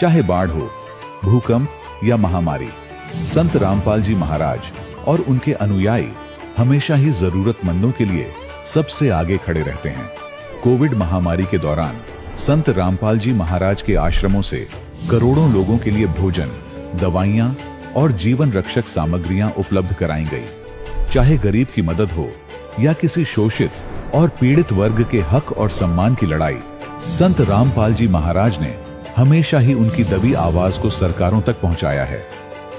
चाहे बाढ़ हो, भूकंप या महामारी, संत रामपाल जी महाराज और उनके अनुयायी हमेशा ही जरूरतमंदों के लिए सबसे आगे खड़े रहते हैं। कोविड महामारी के दौरान संत रामपाल जी महाराज के आश्रमों से करोड़ों लोगों के लिए भोजन, दवाइयां और जीवन रक्षक सामग्रियां उपलब्ध कराई गई। चाहे गरीब की मदद हो या किसी शोषित और पीड़ित वर्ग के हक और सम्मान की लड़ाई, संत रामपाल जी महाराज ने हमेशा ही उनकी दबी आवाज को सरकारों तक पहुंचाया है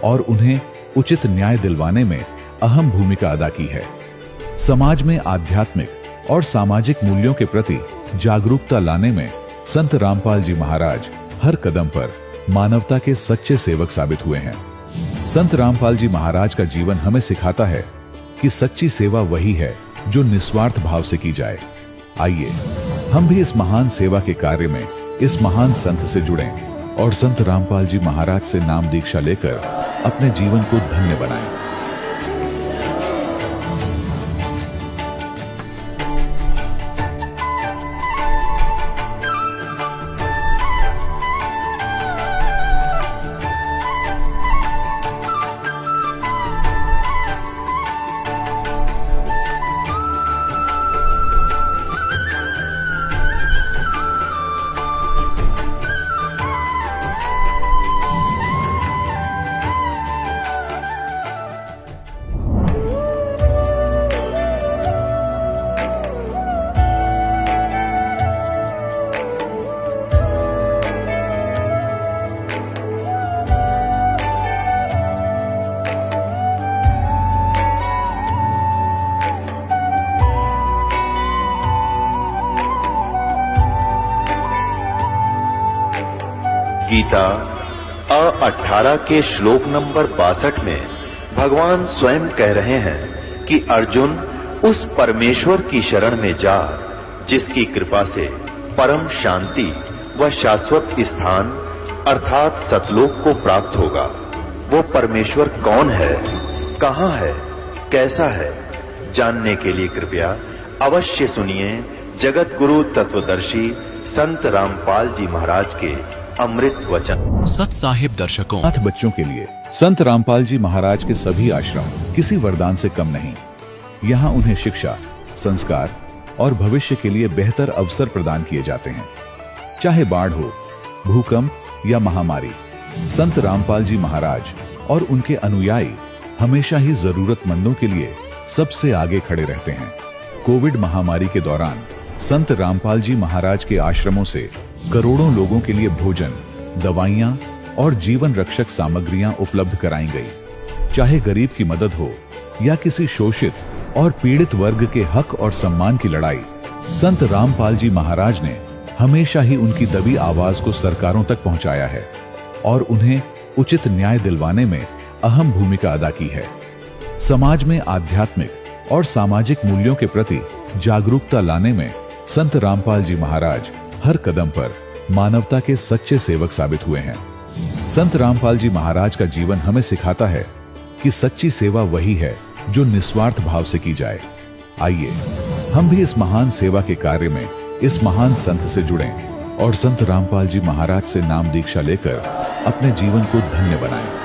और उन्हें उचित न्याय दिलवाने में अहम भूमिका अदा की है। समाज में आध्यात्मिक और सामाजिक मूल्यों के प्रति जागरूकता लाने में संत रामपाल जी महाराज हर कदम पर मानवता के सच्चे सेवक साबित हुए हैं। संत रामपाल जी महाराज का जीवन हमें सिखाता है कि सच्ची सेवा वही है जो निस्वार्थ भाव से की जाए। आइए हम भी इस महान सेवा के कार्य में इस महान संत से जुड़ें और संत रामपाल जी महाराज से नाम दीक्षा लेकर अपने जीवन को धन्य बनाएं। गीता 18 के श्लोक नंबर 62 में भगवान स्वयं कह रहे हैं कि अर्जुन उस परमेश्वर की शरण में जा जिसकी कृपा से परम शांति व शाश्वत स्थान अर्थात सतलोक को प्राप्त होगा। वो परमेश्वर कौन है, कहां है, कैसा है, जानने के लिए कृपया अवश्य सुनिए जगत गुरु तत्वदर्शी संत रामपाल जी महाराज के अमृत वचन। सत साहिब दर्शकों, अनाथ बच्चों के लिए संत रामपाल जी महाराज के सभी आश्रम किसी वरदान से कम नहीं। यहाँ उन्हें शिक्षा, संस्कार और भविष्य के लिए बेहतर अवसर प्रदान किए जाते हैं। चाहे बाढ़ हो, भूकंप या महामारी, संत रामपाल जी महाराज और उनके अनुयायी हमेशा ही जरूरतमंदों के लिए सबसे आगे खड़े रहते हैं। कोविड महामारी के दौरान संत रामपाल जी महाराज के आश्रमों से करोड़ों लोगों के लिए भोजन, दवाइयां और जीवन रक्षक सामग्रियां उपलब्ध कराई गई। चाहे गरीब की मदद हो या किसी शोषित और पीड़ित वर्ग के हक और सम्मान की लड़ाई, संत रामपाल जी महाराज ने हमेशा ही उनकी दबी आवाज को सरकारों तक पहुंचाया है और उन्हें उचित न्याय दिलवाने में अहम भूमिका अदा की है। समाज में आध्यात्मिक और सामाजिक मूल्यों के प्रति जागरूकता लाने में संत रामपाल जी महाराज हर कदम पर मानवता के सच्चे सेवक साबित हुए हैं। संत रामपाल जी महाराज का जीवन हमें सिखाता है कि सच्ची सेवा वही है जो निस्वार्थ भाव से की जाए। आइए हम भी इस महान सेवा के कार्य में इस महान संत से जुड़ें और संत रामपाल जी महाराज से नाम दीक्षा लेकर अपने जीवन को धन्य बनाएं।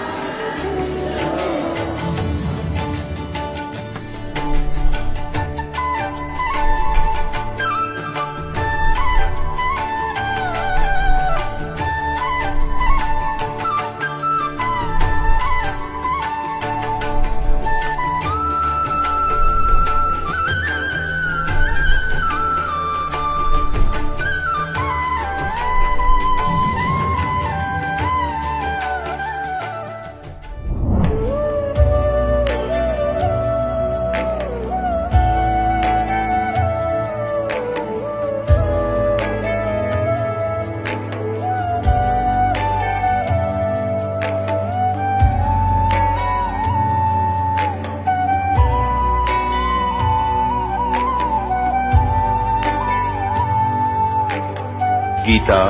गीता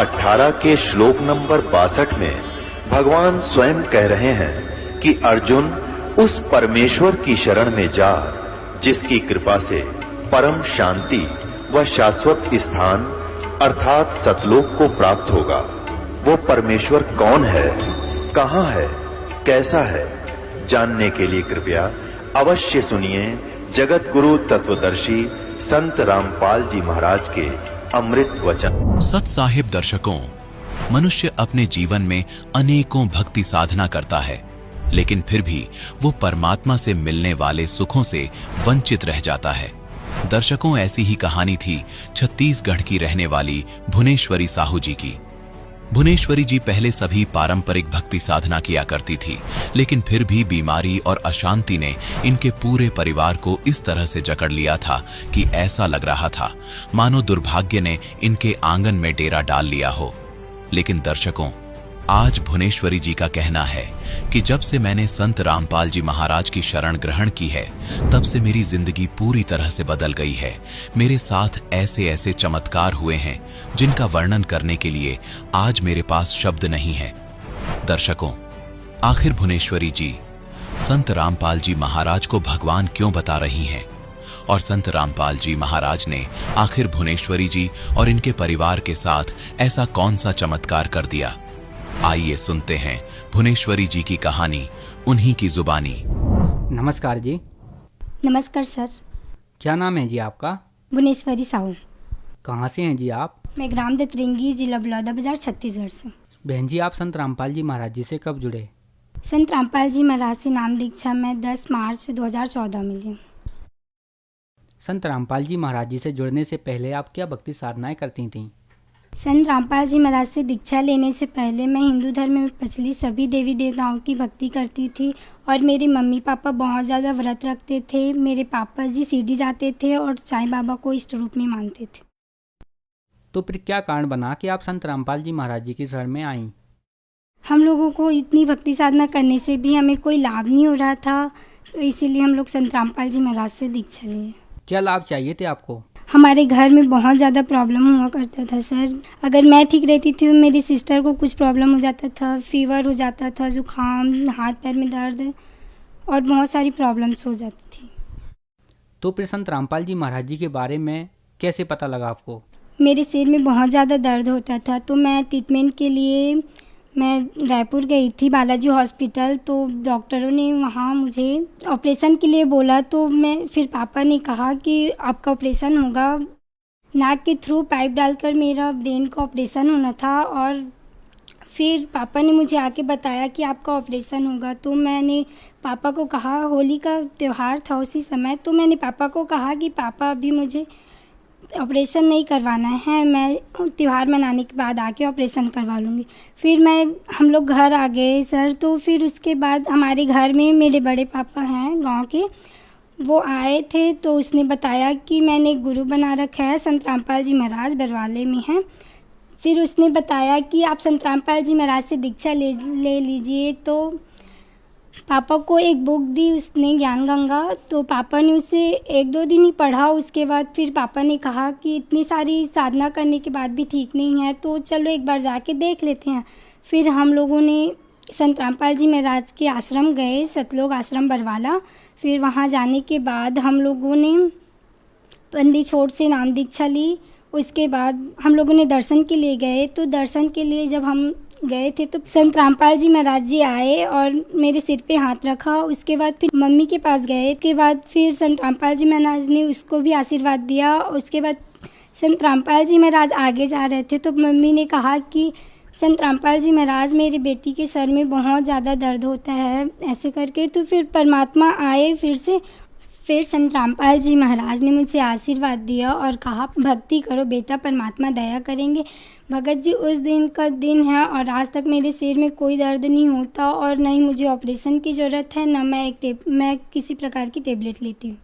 18 के श्लोक नंबर 62 में भगवान स्वयं कह रहे हैं कि अर्जुन उस परमेश्वर की शरण में जा जिसकी कृपा से परम शांति व शाश्वत स्थान अर्थात सतलोक को प्राप्त होगा। वो परमेश्वर कौन है, कहां है, कैसा है, जानने के लिए कृपया अवश्य सुनिए जगत गुरु तत्वदर्शी संत रामपाल जी महाराज के अमृत वचन। सत साहिब दर्शकों, मनुष्य अपने जीवन में अनेकों भक्ति साधना करता है, लेकिन फिर भी वो परमात्मा से मिलने वाले सुखों से वंचित रह जाता है। दर्शकों, ऐसी ही कहानी थी छत्तीसगढ़ की रहने वाली भुवनेश्वरी साहू जी की। भुवनेश्वरी जी पहले सभी पारंपरिक भक्ति साधना किया करती थी, लेकिन फिर भी बीमारी और अशांति ने इनके पूरे परिवार को इस तरह से जकड़ लिया था कि ऐसा लग रहा था मानो दुर्भाग्य ने इनके आंगन में डेरा डाल लिया हो। लेकिन दर्शकों, आज भुवनेश्वरी जी का कहना है कि जब से मैंने संत रामपाल जी महाराज की शरण ग्रहण की है, तब से मेरी जिंदगी पूरी तरह से बदल गई है। मेरे साथ ऐसे ऐसे चमत्कार हुए हैं जिनका वर्णन करने के लिए आज मेरे पास शब्द नहीं है। दर्शकों, आखिर भुवनेश्वरी जी संत रामपाल जी महाराज को भगवान क्यों बता रही हैं? और संत रामपाल जी महाराज ने आखिर भुवनेश्वरी जी और इनके परिवार के साथ ऐसा कौन सा चमत्कार कर दिया? आइए सुनते हैं भुवनेश्वरी जी की कहानी उन्हीं की जुबानी। नमस्कार जी। नमस्कार सर। क्या नाम है जी आपका? भुवनेश्वरी साहू। कहाँ से हैं जी आप? मैं ग्राम दतरेंगी, जिला बलौदाबाजार, छत्तीसगढ़ से। बहन जी, आप संत रामपाल जी महाराज जी से कब जुड़े? संत रामपाल जी महाराज से नाम दीक्षा मैं 10 मार्च 2014 में ली। संत रामपाल जी महाराज जी से जुड़ने से पहले आप क्या भक्ति साधनाएं करती थीं? संत रामपाल जी महाराज से दीक्षा लेने से पहले मैं हिंदू धर्म में प्रचलित सभी देवी देवताओं की भक्ति करती थी और मेरे मम्मी पापा बहुत ज़्यादा व्रत रखते थे। मेरे पापा जी शिरडी जाते थे और साईं बाबा को इष्ट रूप में मानते थे। तो फिर क्या कारण बना कि आप संत रामपाल जी महाराज जी की शरण में आईं? हम लोगों को इतनी भक्ति साधना करने से भी हमें कोई लाभ नहीं हो रहा था, तो इसीलिए हम लोग संत रामपाल जी महाराज से दीक्षा लिए। क्या लाभ चाहिए थे आपको? हमारे घर में बहुत ज़्यादा प्रॉब्लम हुआ करता था सर। अगर मैं ठीक रहती थी तो मेरी सिस्टर को कुछ प्रॉब्लम हो जाता था, फीवर हो जाता था, जुकाम, हाथ पैर में दर्द और बहुत सारी प्रॉब्लम्स हो जाती थी। तो फिर संत रामपाल जी महाराज जी के बारे में कैसे पता लगा आपको? मेरे सिर में बहुत ज़्यादा दर्द होता था, तो मैं ट्रीटमेंट के लिए मैं रायपुर गई थी, बालाजी हॉस्पिटल। तो डॉक्टरों ने वहाँ मुझे ऑपरेशन के लिए बोला, तो मैं फिर पापा ने कहा कि आपका ऑपरेशन होगा। नाक के थ्रू पाइप डालकर मेरा ब्रेन का ऑपरेशन होना था और फिर पापा ने मुझे आके बताया कि आपका ऑपरेशन होगा। तो मैंने पापा को कहा, होली का त्यौहार था उसी समय, तो मैंने पापा को कहा कि पापा अभी मुझे ऑपरेशन नहीं करवाना है, मैं त्यौहार मनाने के बाद आके ऑपरेशन करवा लूँगी। फिर हम लोग घर आ गए सर। तो फिर उसके बाद हमारे घर में मेरे बड़े पापा हैं गांव के, वो आए थे। तो उसने बताया कि मैंने एक गुरु बना रखा है, संत रामपाल जी महाराज बरवाले में हैं। फिर उसने बताया कि आप संत रामपाल जी महाराज से दीक्षा ले लीजिए। तो पापा को एक बुक दी उसने, ज्ञान गंगा। तो पापा ने उसे 1-2 दिन ही पढ़ा। उसके बाद फिर पापा ने कहा कि इतनी सारी साधना करने के बाद भी ठीक नहीं है, तो चलो एक बार जाके देख लेते हैं। फिर हम लोगों ने संत रामपाल जी महाराज के आश्रम गए, सतलोक आश्रम बरवाला। फिर वहाँ जाने के बाद हम लोगों ने पंडित छोड़ से नाम दीक्षा ली। उसके बाद हम लोगों ने दर्शन के लिए गए। तो दर्शन के लिए जब हम गए थे तो संत रामपाल जी महाराज जी आए और मेरे सिर पे हाथ रखा। उसके बाद फिर मम्मी के पास गए। उसके बाद फिर संत रामपाल जी महाराज ने उसको भी आशीर्वाद दिया। उसके बाद संत रामपाल जी महाराज आगे जा रहे थे, तो मम्मी ने कहा कि संत रामपाल जी महाराज, मेरी बेटी के सर में बहुत ज़्यादा दर्द होता है, ऐसे करके। तो फिर परमात्मा आए फिर संत रामपाल जी महाराज ने मुझसे आशीर्वाद दिया और कहा, भक्ति करो बेटा, परमात्मा दया करेंगे। भगत जी, उस दिन का दिन है और आज तक मेरे सिर में कोई दर्द नहीं होता और न ही मुझे ऑपरेशन की ज़रूरत है, न मैं किसी प्रकार की टेबलेट लेती हूँ।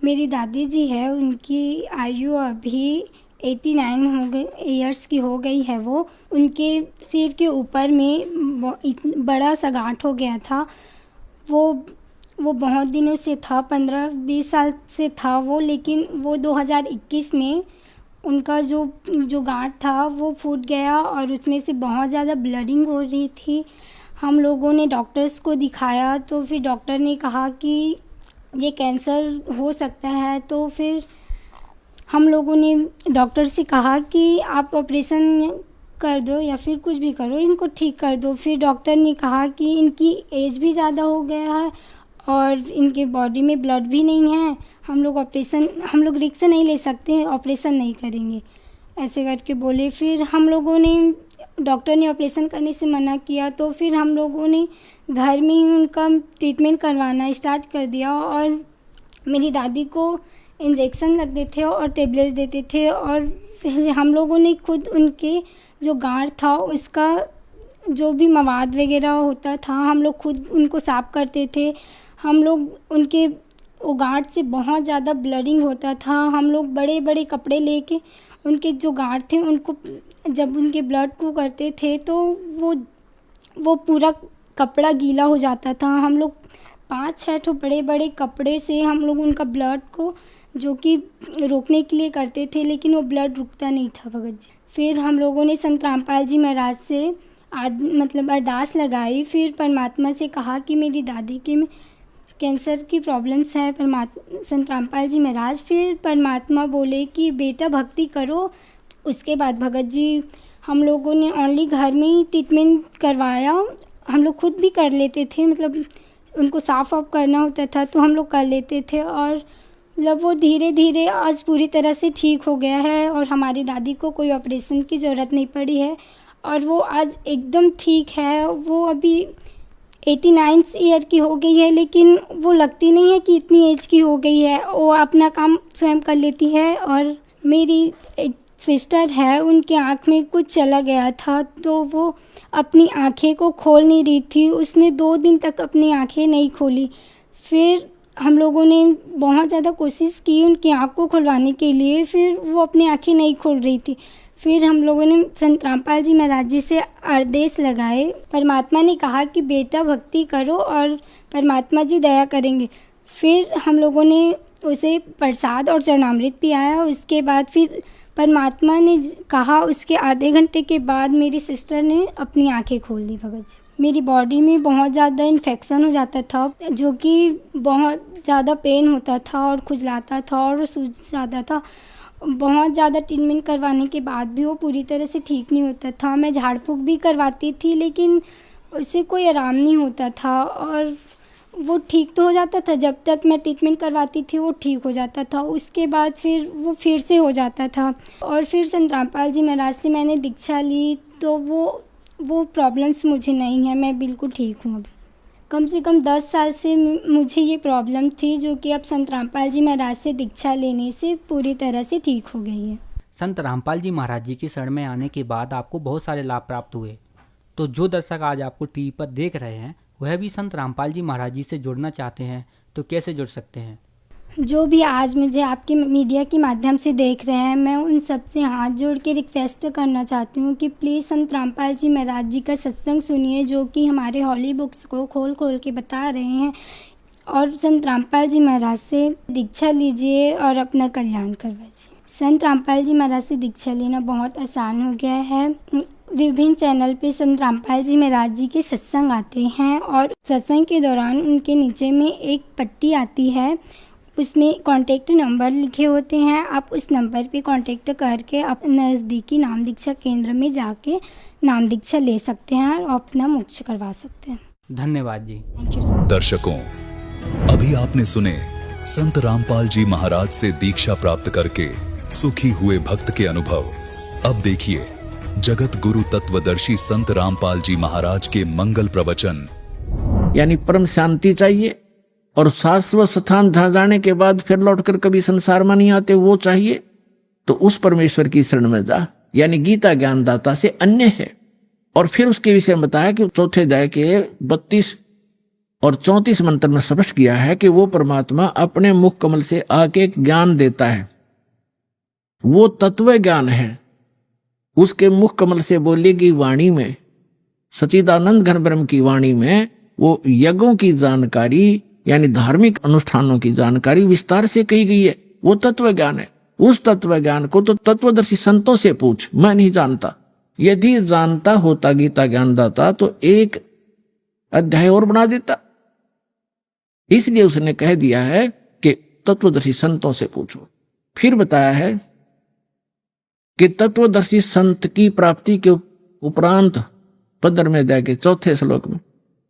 मेरी दादी जी है, उनकी आयु अभी 89 ईयर्स की हो गई है। वो उनके सिर के ऊपर में बड़ा सा गांठ हो गया था। वो बहुत दिनों से था, 15-20 साल से था वो, लेकिन वो 2021 में उनका जो गांठ था वो फूट गया और उसमें से बहुत ज़्यादा ब्लीडिंग हो रही थी। हम लोगों ने डॉक्टर्स को दिखाया, तो फिर डॉक्टर ने कहा कि ये कैंसर हो सकता है। तो फिर हम लोगों ने डॉक्टर से कहा कि आप ऑपरेशन कर दो या फिर कुछ भी करो, इनको ठीक कर दो। फिर डॉक्टर ने कहा कि इनकी एज भी ज़्यादा हो गया है और इनके बॉडी में ब्लड भी नहीं है, हम लोग रिस्क नहीं ले सकते, ऑपरेशन नहीं करेंगे, ऐसे करके बोले। फिर हम लोगों ने, डॉक्टर ने ऑपरेशन करने से मना किया, तो फिर हम लोगों ने घर में ही उनका ट्रीटमेंट करवाना स्टार्ट कर दिया। और मेरी दादी को इंजेक्शन लगते थे और टेबलेट देते थे, और फिर हम लोगों ने खुद उनके जो गांठ था उसका जो भी मवाद वगैरह होता था हम लोग खुद उनको साफ़ करते थे। हम लोग उनके वो गांठ से बहुत ज़्यादा ब्लडिंग होता था, हम लोग बड़े बड़े कपड़े लेके उनके जो गांठ थे उनको जब उनके ब्लड को करते थे तो वो पूरा कपड़ा गीला हो जाता था। हम लोग 5-6 ठो बड़े बड़े कपड़े से हम लोग उनका ब्लड को जो कि रोकने के लिए करते थे, लेकिन वो ब्लड रुकता नहीं था भगत जी। फिर हम लोगों ने संत रामपाल जी महाराज से अरदास लगाई। फिर परमात्मा से कहा कि मेरी दादी के में कैंसर की प्रॉब्लम्स है, संत रामपाल जी महाराज। फिर परमात्मा बोले कि बेटा भक्ति करो। उसके बाद भगत जी हम लोगों ने ओनली घर में ही ट्रीटमेंट करवाया। हम लोग खुद भी कर लेते थे, मतलब उनको साफ़ ऑफ करना होता था तो हम लोग कर लेते थे, और मतलब वो धीरे धीरे आज पूरी तरह से ठीक हो गया है और हमारी दादी को कोई ऑपरेशन की ज़रूरत नहीं पड़ी है और वो आज एकदम ठीक है। वो अभी 89 ईयर की हो गई है, लेकिन वो लगती नहीं है कि इतनी एज की हो गई है, वो अपना काम स्वयं कर लेती है। और मेरी एक सिस्टर है, उनके आँख में कुछ चला गया था तो वो अपनी आँखें को खोल नहीं रही थी, उसने 2 दिन तक अपनी आँखें नहीं खोली। फिर हम लोगों ने बहुत ज़्यादा कोशिश की उनकी आँख को खुलवाने के लिए, फिर वो अपनी आँखें नहीं खोल रही थी। फिर हम लोगों ने संत रामपाल जी महाराज जी से आदेश लगाए। परमात्मा ने कहा कि बेटा भक्ति करो और परमात्मा जी दया करेंगे। फिर हम लोगों ने उसे प्रसाद और चरणामृत पिलाया। उसके बाद फिर परमात्मा ने कहा, उसके आधे घंटे के बाद मेरी सिस्टर ने अपनी आंखें खोल दी भगत जी। मेरी बॉडी में बहुत ज़्यादा इन्फेक्शन हो जाता था, जो कि बहुत ज़्यादा पेन होता था और खुजलाता था और सूज जाता था। बहुत ज़्यादा ट्रीटमेंट करवाने के बाद भी वो पूरी तरह से ठीक नहीं होता था। मैं झाड़ फूँक भी करवाती थी, लेकिन उससे कोई आराम नहीं होता था और वो ठीक तो हो जाता था, जब तक मैं ट्रीटमेंट करवाती थी वो ठीक हो जाता था। उसके बाद फिर वो फिर से हो जाता था। और फिर संत रामपाल जी महाराज से मैंने दीक्षा ली तो वो प्रॉब्लम्स मुझे नहीं है, मैं बिल्कुल ठीक हूँ। अभी कम से कम 10 साल से मुझे ये प्रॉब्लम थी, जो कि अब संत रामपाल जी महाराज से दीक्षा लेने से पूरी तरह से ठीक हो गई है। संत रामपाल जी महाराज जी की शरण में आने के बाद आपको बहुत सारे लाभ प्राप्त हुए, तो जो दर्शक आज आपको टीवी पर देख रहे हैं वह भी संत रामपाल जी महाराज जी से जुड़ना चाहते हैं तो कैसे जुड़ सकते हैं? जो भी आज मुझे आपके मीडिया के माध्यम से देख रहे हैं, मैं उन सब से हाथ जोड़ के रिक्वेस्ट करना चाहती हूँ कि प्लीज़ संत रामपाल जी महाराज जी का सत्संग सुनिए, जो कि हमारे हॉली बुक्स को खोल खोल के बता रहे हैं, और संत रामपाल जी महाराज से दीक्षा लीजिए और अपना कल्याण करवाइए। संत रामपाल जी महाराज से दीक्षा लेना बहुत आसान हो गया है। विभिन्न चैनल पे संत रामपाल जी महाराज जी के सत्संग आते हैं और सत्संग के दौरान उनके नीचे में एक पट्टी आती है, उसमें कॉन्टैक्ट नंबर लिखे होते हैं। आप उस नंबर पे कॉन्टैक्ट करके अपने नज़दीकी नाम दीक्षा केंद्र में जाके नाम दीक्षा ले सकते हैं और अपना मोक्ष करवा सकते हैं। धन्यवाद जी। Thank you sir. दर्शकों, अभी आपने सुने संत रामपाल जी महाराज से दीक्षा प्राप्त करके सुखी हुए भक्त के अनुभव। अब देखिए जगत गुरु तत्वदर्शी संत रामपाल जी महाराज के मंगल प्रवचन। यानी परम शांति चाहिए और शाश्वत स्थान जहां जाने के बाद फिर लौटकर कभी संसार में नहीं आते, वो चाहिए तो उस परमेश्वर की शरण में जा। यानी गीता ज्ञानदाता से अन्य है। और फिर उसके विषय में बताया कि चौथे अध्याय के 32 और 34 मंत्र में स्पष्ट किया है कि वो परमात्मा अपने मुख कमल से आके ज्ञान देता है, वो तत्व ज्ञान है। उसके मुख कमल से बोलेगी वाणी में, सच्चिदानंद घन ब्रह्म की वाणी में वो यज्ञों की जानकारी यानी धार्मिक अनुष्ठानों की जानकारी विस्तार से कही गई है। वो तत्व ज्ञान है। उस तत्व ज्ञान को तो तत्वदर्शी संतों से पूछ, मैं नहीं जानता। यदि जानता होता गीता ज्ञानदाता तो एक अध्याय और बना देता। इसलिए उसने कह दिया है कि तत्वदर्शी संतों से पूछो। फिर बताया है कि तत्वदर्शी संत की प्राप्ति के उपरांत पदर में जाके चौथे श्लोक में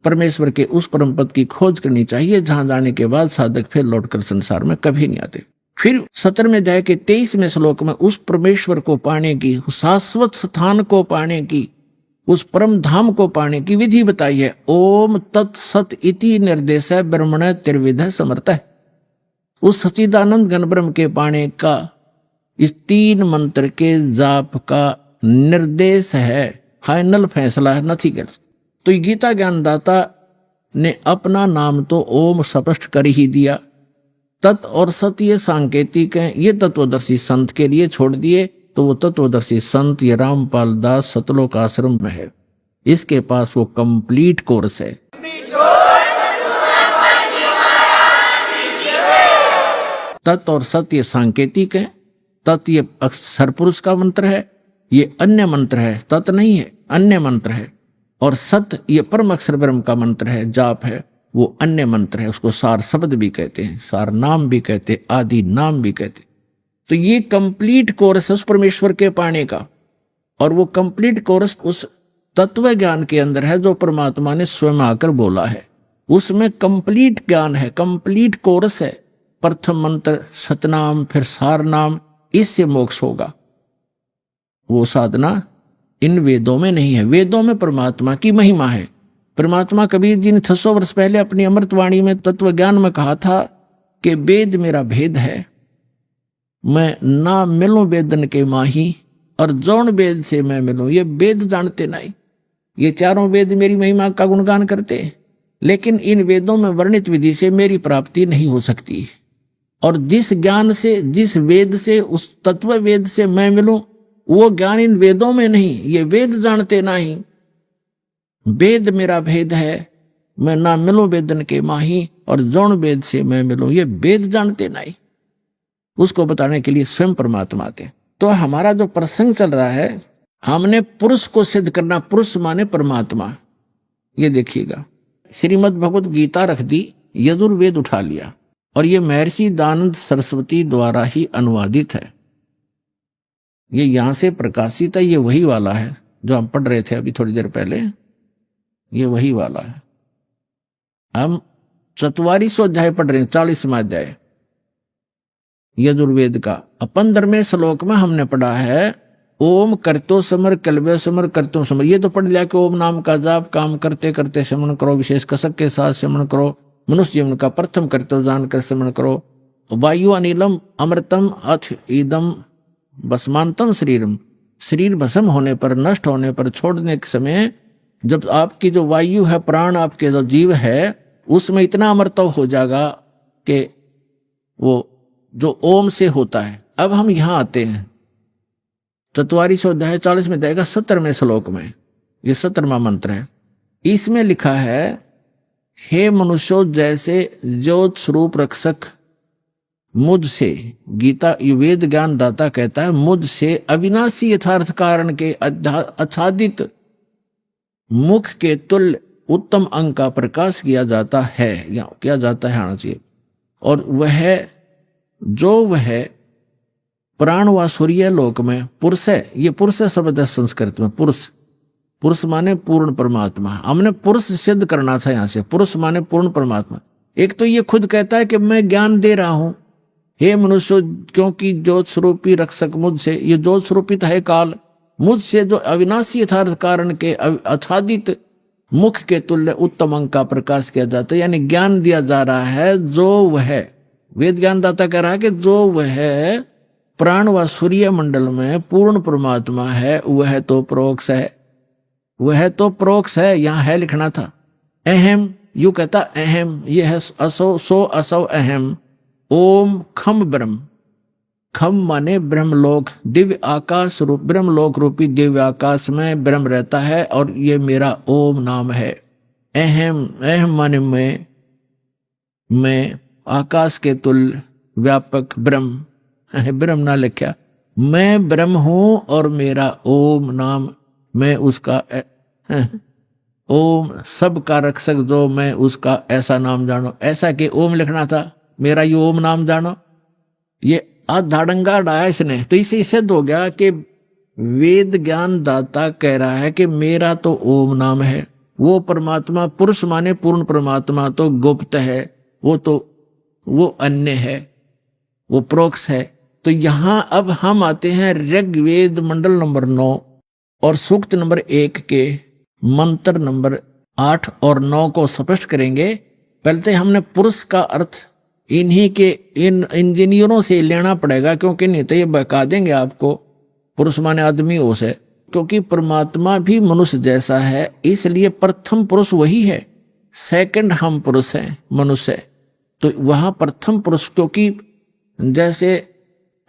परमेश्वर के उस परम पद की खोज करनी चाहिए जहां जाने के बाद साधक फिर लौटकर संसार में कभी नहीं आते। फिर 17वें अध्याय के 23वें श्लोक में उस परमेश्वर को पाने की, उस शाश्वत स्थान को पाने की, उस परम धाम को पाने की विधि बताई है। ओम तत्सत इति निर्देश ब्रह्मण त्रिविध समर्थ है। उस सच्चिदानंद घन ब्रह्म के पाने का इस 3 मंत्र के जाप का निर्देश है, फाइनल फैसला है, नथिंग एल्स। तो गीता ज्ञानदाता ने अपना नाम तो ओम स्पष्ट कर ही दिया। तत् और सत ये सांकेतिक हैं, ये तत्वदर्शी संत के लिए छोड़ दिए। तो वो तत्वदर्शी संत ये रामपाल दास सतलोक आश्रम में है, इसके पास वो कंप्लीट कोर्स है। तत् और सत ये सांकेतिक है। तत् ये अक्षर पुरुष का मंत्र है, ये अन्य मंत्र है, तत् नहीं है, अन्य मंत्र है। और सत ये परम अक्षर ब्रह्म का मंत्र है, जाप है, वो अन्य मंत्र है। उसको सार शब्द भी कहते हैं, सार नाम भी कहते, आदि नाम भी कहते। तो ये कंप्लीट कोर्स है उस परमेश्वर के पाने का। और वो कंप्लीट कोर्स उस तत्व ज्ञान के अंदर है जो परमात्मा ने स्वयं आकर बोला है। उसमें कंप्लीट ज्ञान है, कंप्लीट कोर्स है। प्रथम मंत्र सतनाम, फिर सार नाम, इससे मोक्ष होगा। वो साधना इन वेदों में नहीं है। वेदों में परमात्मा की महिमा है। परमात्मा कबीर जी ने 600 वर्ष पहले अपनी अमृतवाणी में तत्व ज्ञान में कहा था कि वेद मेरा भेद है, मैं ना मिलूं वेदन के माही, और जौन वेद से मैं मिलूं। ये वेद जानते नहीं, ये चारों वेद मेरी महिमा का गुणगान करते, लेकिन इन वेदों में वर्णित विधि से मेरी प्राप्ति नहीं हो सकती। और जिस ज्ञान से, जिस वेद से, उस तत्व वेद से मैं मिलूं, वो ज्ञान इन वेदों में नहीं। ये वेद जानते नहीं। वेद मेरा भेद है, मैं ना मिलूं वेदन के माही, और जौन वेद से मैं मिलूं, ये वेद जानते नहीं। उसको बताने के लिए स्वयं परमात्मा आते। तो हमारा जो प्रसंग चल रहा है, हमने पुरुष को सिद्ध करना। पुरुष माने परमात्मा। ये देखिएगा, श्रीमद् भगवत गीता रख दी, यजुर्वेद उठा लिया, और ये महर्षि दयानंद सरस्वती द्वारा ही अनुवादित है। ये यहां से प्रकाशित है। ये वही वाला है जो हम पढ़ रहे थे अभी थोड़ी देर पहले, ये वही वाला है। हम 44वां अध्याय पढ़ रहे हैं, 40वां अध्याय यजुर्वेद का। 15वें श्लोक में हमने पढ़ा है ओम करतो समर कलवे समर करतो समर। ये तो पढ़ लिया कि ओम नाम का जाप काम करते करते श्रवण करो, विशेष कसक के साथ श्रवण करो, मनुष्य जीवन का प्रथम कर्तव्य जानकर श्रवण करो। वायु अनिलम अमृतम अथ ईदम भस्मांतम शरीरम। शरीर भस्म होने पर, नष्ट होने पर, छोड़ने के समय जब आपकी जो वायु है, प्राण आपके जो जीव है, उसमें इतना अमृतव हो जाएगा कि वो जो ओम से होता है। अब हम यहां आते हैं 44वां अध्याय 40वें अध्याय का 17वें श्लोक में। ये 17वां मंत्र है। इसमें लिखा है, हे मनुष्यों, जैसे ज्योत स्वरूप रक्षक मुझसे, गीता वेद ज्ञान दाता कहता है, मुझसे अविनाशी यथार्थ कारण के आच्छादित मुख के तुल्य उत्तम अंग का प्रकाश किया जाता है, या किया जाता है आना चाहिए। और वह प्राण व सूर्य लोक में पुरुष है। ये पुरुष शब्द है संस्कृत में। पुरुष माने पूर्ण परमात्मा। हमने पुरुष सिद्ध करना था यहां से। पुरुष माने पूर्ण परमात्मा। एक तो ये खुद कहता है कि मैं ज्ञान दे रहा हूं, हे मनुष्य, क्योंकि ज्योत स्वरूपी रक्षक मुझसे, ये ज्योत स्वरूपित है काल, मुझसे जो अविनाशी यथार्थ कारण के आच्छादित मुख के तुल्य उत्तम अंग का प्रकाश किया जाता है, यानी ज्ञान दिया जा रहा है। जो वह वेद ज्ञानदाता कह रहा है कि जो वह प्राण व सूर्य मंडल में पूर्ण परमात्मा है, वह तो प्रोक्ष है। वह तो प्रोक्ष है, यहां है लिखना था। अहम, यू कहता अहम, यह है असो, सो असो अहम। ओम खम ब्रह्म। खम माने ब्रह्मलोक, दिव्य आकाश रूप, ब्रह्मलोक रूपी दिव्य आकाश में ब्रह्म रहता है, और ये मेरा ओम नाम है। अहम, अहम माने मैं आकाश के तुल्य व्यापक ब्रह्म, ब्रह्म ना लिखा, मैं ब्रह्म हूं और मेरा ओम नाम, मैं उसका ओम सबका रक्षक जो मैं उसका ऐसा नाम जानो। ऐसा कि ओम लिखना था, मेरा ये ओम नाम जानो। ये आधाड़ंगा डाया इसने, तो इसे सिद्ध हो गया कि वेद ज्ञान दाता कह रहा है कि मेरा तो ओम नाम है, वो परमात्मा पुरुष माने पूर्ण परमात्मा तो गुप्त है, वो अन्य है, वो प्रोक्ष है। तो यहां अब हम आते हैं ऋग्वेद मंडल नंबर 9 और सूक्त नंबर 1 के मंत्र नंबर 8 और 9 को स्पष्ट करेंगे। पहले तो हमने पुरुष का अर्थ इन्हीं के इन इंजीनियरों से लेना पड़ेगा, क्योंकि नहीं तो ये बता देंगे आपको पुरुष माने आदमी हो से, क्योंकि परमात्मा भी मनुष्य जैसा है, इसलिए प्रथम पुरुष वही है, सेकंड हम पुरुष हैं मनुष्य। तो वहां प्रथम पुरुष, क्योंकि जैसे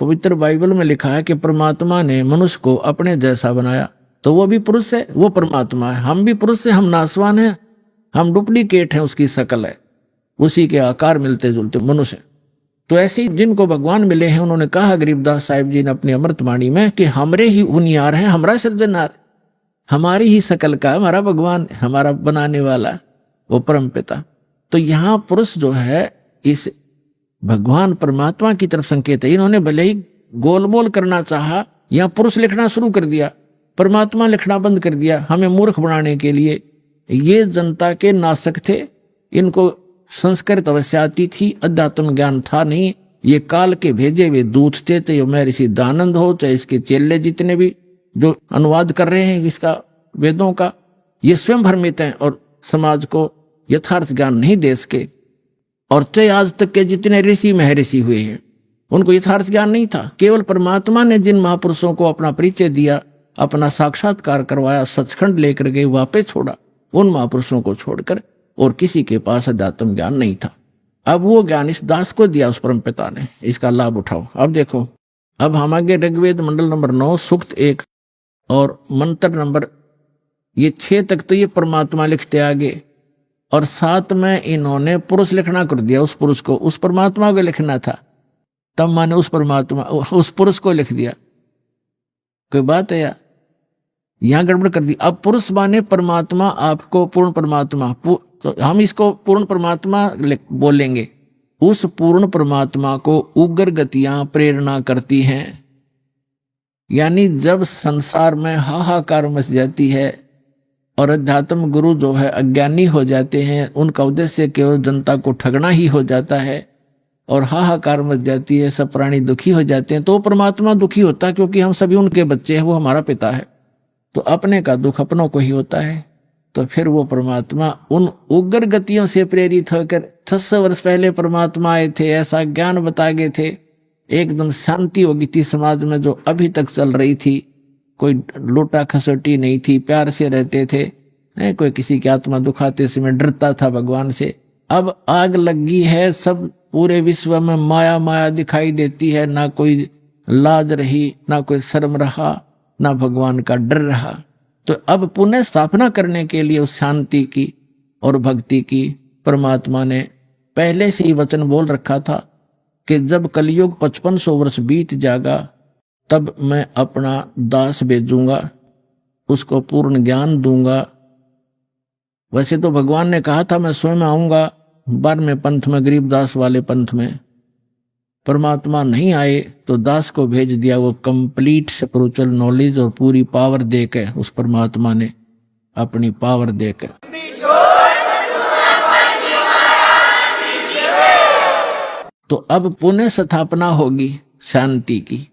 पवित्र बाइबल में लिखा है कि परमात्मा ने मनुष्य को अपने जैसा बनाया, तो वो भी पुरुष है, वो परमात्मा है। हम भी पुरुष है, हम नासवान हैं, हम डुप्लीकेट हैं, उसकी शकल है, उसी के आकार मिलते जुलते मनुष्य। तो ऐसे ही जिनको भगवान मिले हैं, उन्होंने कहा गरीबदास साहिब जी ने अपनी अमृतवाणी में कि हमरे ही उनियार है, हमारा सृजनहार, हमारी ही शकल का हमारा भगवान, हमारा बनाने वाला वो परम पिता। तो यहाँ पुरुष जो है इस भगवान परमात्मा की तरफ संकेत है। इन्होंने भले ही गोलमोल करना चाहा, यहाँ पुरुष लिखना शुरू कर दिया, परमात्मा लिखना बंद कर दिया, हमें मूर्ख बनाने के लिए। ये जनता के नासक थे, इनको संस्कृत अवश्य आती थी, अध्यात्म ज्ञान था नहीं। ये काल के भेजे हुए दूत थे, चाहे मैं ऋषि दानंद हो, चाहे इसके चेले जितने भी जो अनुवाद कर रहे हैं इसका वेदों का, ये स्वयं भ्रमित हैं और समाज को यथार्थ ज्ञान नहीं दे सके। और चाहे आज तक के जितने ऋषि महर्षि हुए हैं, उनको यथार्थ ज्ञान नहीं था। केवल परमात्मा ने जिन महापुरुषों को अपना परिचय दिया, अपना साक्षात्कार करवाया, सचखंड लेकर गए, वापस छोड़ा, उन महापुरुषों को छोड़कर और किसी के पास अध्यात्म ज्ञान नहीं था। अब वो ज्ञान इस दास को दिया उस परम पिता ने, इसका लाभ उठाओ। अब देखो, अब हम आगे ऋग्वेद मंडल नंबर 9 सूक्त 1 और मंत्र नंबर ये 6 तक तो ये परमात्मा लिखते आगे, और 7 में इन्होंने पुरुष लिखना कर दिया। उस पुरुष को, उस परमात्मा को लिखना था, तब माने उस परमात्मा उस पुरुष को लिख दिया। कोई बात है यार, यहां गड़बड़ कर दी। अब पुरुष माने परमात्मा, आपको पूर्ण परमात्मा, तो हम इसको पूर्ण परमात्मा बोलेंगे। उस पूर्ण परमात्मा को उग्र गतियां प्रेरणा करती हैं, यानी जब संसार में हाहाकार मच जाती है और अध्यात्म गुरु जो है अज्ञानी हो जाते हैं, उनका उद्देश्य केवल जनता को ठगना ही हो जाता है और हाहाकार मच जाती है, सब प्राणी दुखी हो जाते हैं, तो परमात्मा दुखी होता है, क्योंकि हम सभी उनके बच्चे हैं, वो हमारा पिता है, तो अपने का दुख अपनों को ही होता है। तो फिर वो परमात्मा उन उग्र गतियों से प्रेरित होकर 600 वर्ष पहले परमात्मा आए थे, ऐसा ज्ञान बता गए थे, एकदम शांति हो गई थी समाज में जो अभी तक चल रही थी। कोई लूटा खसोटी नहीं थी, प्यार से रहते थे, कोई किसी की आत्मा दुखाते समय डरता था भगवान से। अब आग लगी है, सब पूरे विश्व में माया माया दिखाई देती है, ना कोई लाज रही, ना कोई शर्म रहा, ना भगवान का डर रहा। तो अब पुनः स्थापना करने के लिए उस शांति की और भक्ति की परमात्मा ने पहले से ही वचन बोल रखा था कि जब कलयुग 5500 वर्ष बीत जाएगा, तब मैं अपना दास भेजूंगा, उसको पूर्ण ज्ञान दूंगा। वैसे तो भगवान ने कहा था मैं स्वयं आऊंगा 12वें पंथ में, गरीबदास वाले पंथ में। परमात्मा नहीं आए तो दास को भेज दिया, वो कंप्लीट स्पिरिचुअल नॉलेज और पूरी पावर देकर, उस परमात्मा ने अपनी पावर देकर। तो अब पुनः स्थापना होगी शांति की।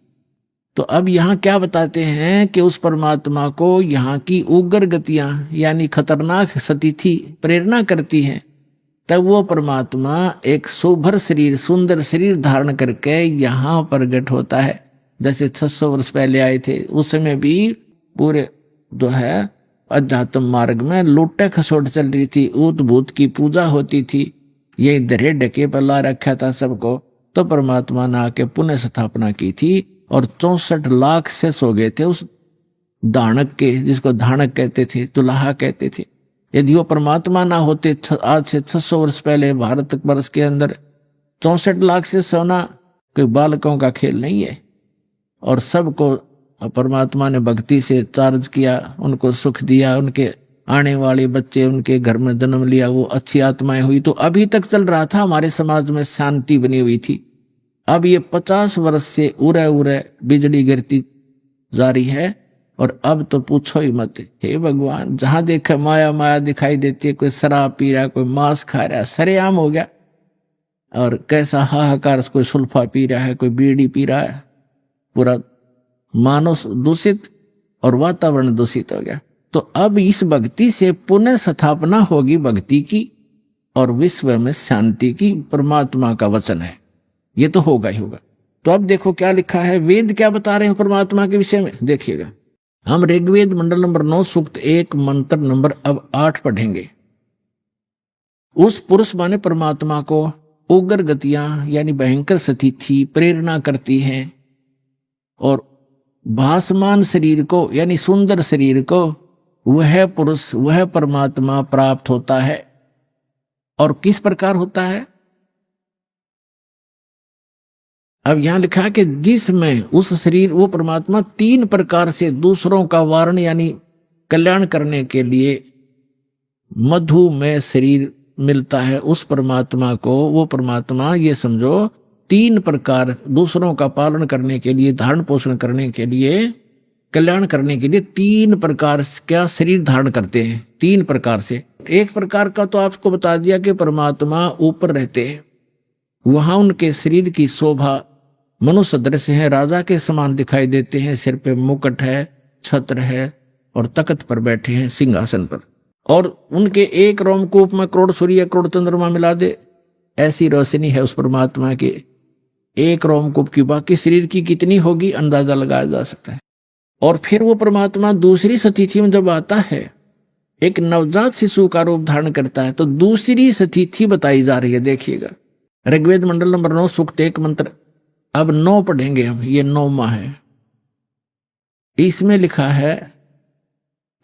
तो अब यहाँ क्या बताते हैं कि उस परमात्मा को यहाँ की उग्र गतियां यानी खतरनाक स्थिति प्रेरणा करती हैं, तब वो परमात्मा एक सुभर शरीर, सुंदर शरीर धारण करके यहाँ प्रकट होता है। जैसे 600 वर्ष पहले आए थे, उस समय भी पूरे जो है अध्यात्म मार्ग में लूटे खसोट चल रही थी, ऊत भूत की पूजा होती थी, ये दरे ढके पर ला रखा था सबको। तो परमात्मा ने आके पुनः स्थापना की थी और 64 लाख से सो गए थे उस दानक के, जिसको धानक कहते थे, दुल्हा कहते थे। यदि वो परमात्मा ना होते, आज से 600 वर्ष पहले भारत वर्ष के अंदर 64 लाख से सोना कोई बालकों का खेल नहीं है। और सबको परमात्मा ने भक्ति से चार्ज किया, उनको सुख दिया, उनके आने वाले बच्चे उनके घर में जन्म लिया, वो अच्छी आत्माएं हुई। तो अभी तक चल रहा था, हमारे समाज में शांति बनी हुई थी। अब ये 50 वर्ष से उरे उरे बिजली गिरती जा रही है और अब तो पूछो ही मत। हे भगवान, जहां देखा माया माया दिखाई देती है, कोई शराब पी रहा है, कोई मांस खा रहा है, सरेआम हो गया। और कैसा हाहाकार, कोई सुल्फा पी रहा है, कोई बीड़ी पी रहा है, पूरा मानव दूषित और वातावरण दूषित हो गया। तो अब इस भक्ति से पुनः स्थापना होगी भक्ति की और विश्व में शांति की। परमात्मा का वचन है, ये तो होगा ही होगा। तो अब देखो क्या लिखा है, वेद क्या बता रहे हैं परमात्मा के विषय में, देखिएगा। हम ऋग्वेद मंडल नंबर 9 सूक्त 1 मंत्र नंबर अब 8 पढ़ेंगे। उस पुरुष माने परमात्मा को उग्र गतियां यानी भयंकर स्थिति प्रेरणा करती हैं और भासमान शरीर को यानी सुंदर शरीर को वह पुरुष, वह परमात्मा प्राप्त होता है। और किस प्रकार होता है? अब यहां लिखा है कि जिसमें उस शरीर, वो परमात्मा 3 प्रकार से दूसरों का वारण यानी कल्याण करने के लिए मधुमेह शरीर मिलता है उस परमात्मा को। वो परमात्मा, ये समझो, 3 प्रकार दूसरों का पालन करने के लिए, धारण पोषण करने के लिए, कल्याण करने के लिए 3 प्रकार का शरीर धारण करते हैं। 3 प्रकार से। एक प्रकार का तो आपको बता दिया कि परमात्मा ऊपर रहते हैं, वहां उनके शरीर की शोभा मनुष्य सदृश है, राजा के समान दिखाई देते हैं, सिर पे मुकुट है, छत्र है और तख्त पर बैठे हैं सिंहासन पर। और उनके एक रोमकूप में करोड़ सूर्य करोड़ चंद्रमा मिला दे, ऐसी रोशनी है उस परमात्मा के एक रोमकूप की। बाकी शरीर की कितनी होगी अंदाजा लगाया जा सकता है। और फिर वो परमात्मा दूसरी स्थिति में जब आता है, एक नवजात शिशु का रूप धारण करता है, तो दूसरी स्थिति बताई जा रही है। देखिएगा, ऋग्वेद मंडल नंबर 9 सूक्त 1 मंत्र अब 9 पढ़ेंगे हम, ये 9वां है। इसमें लिखा है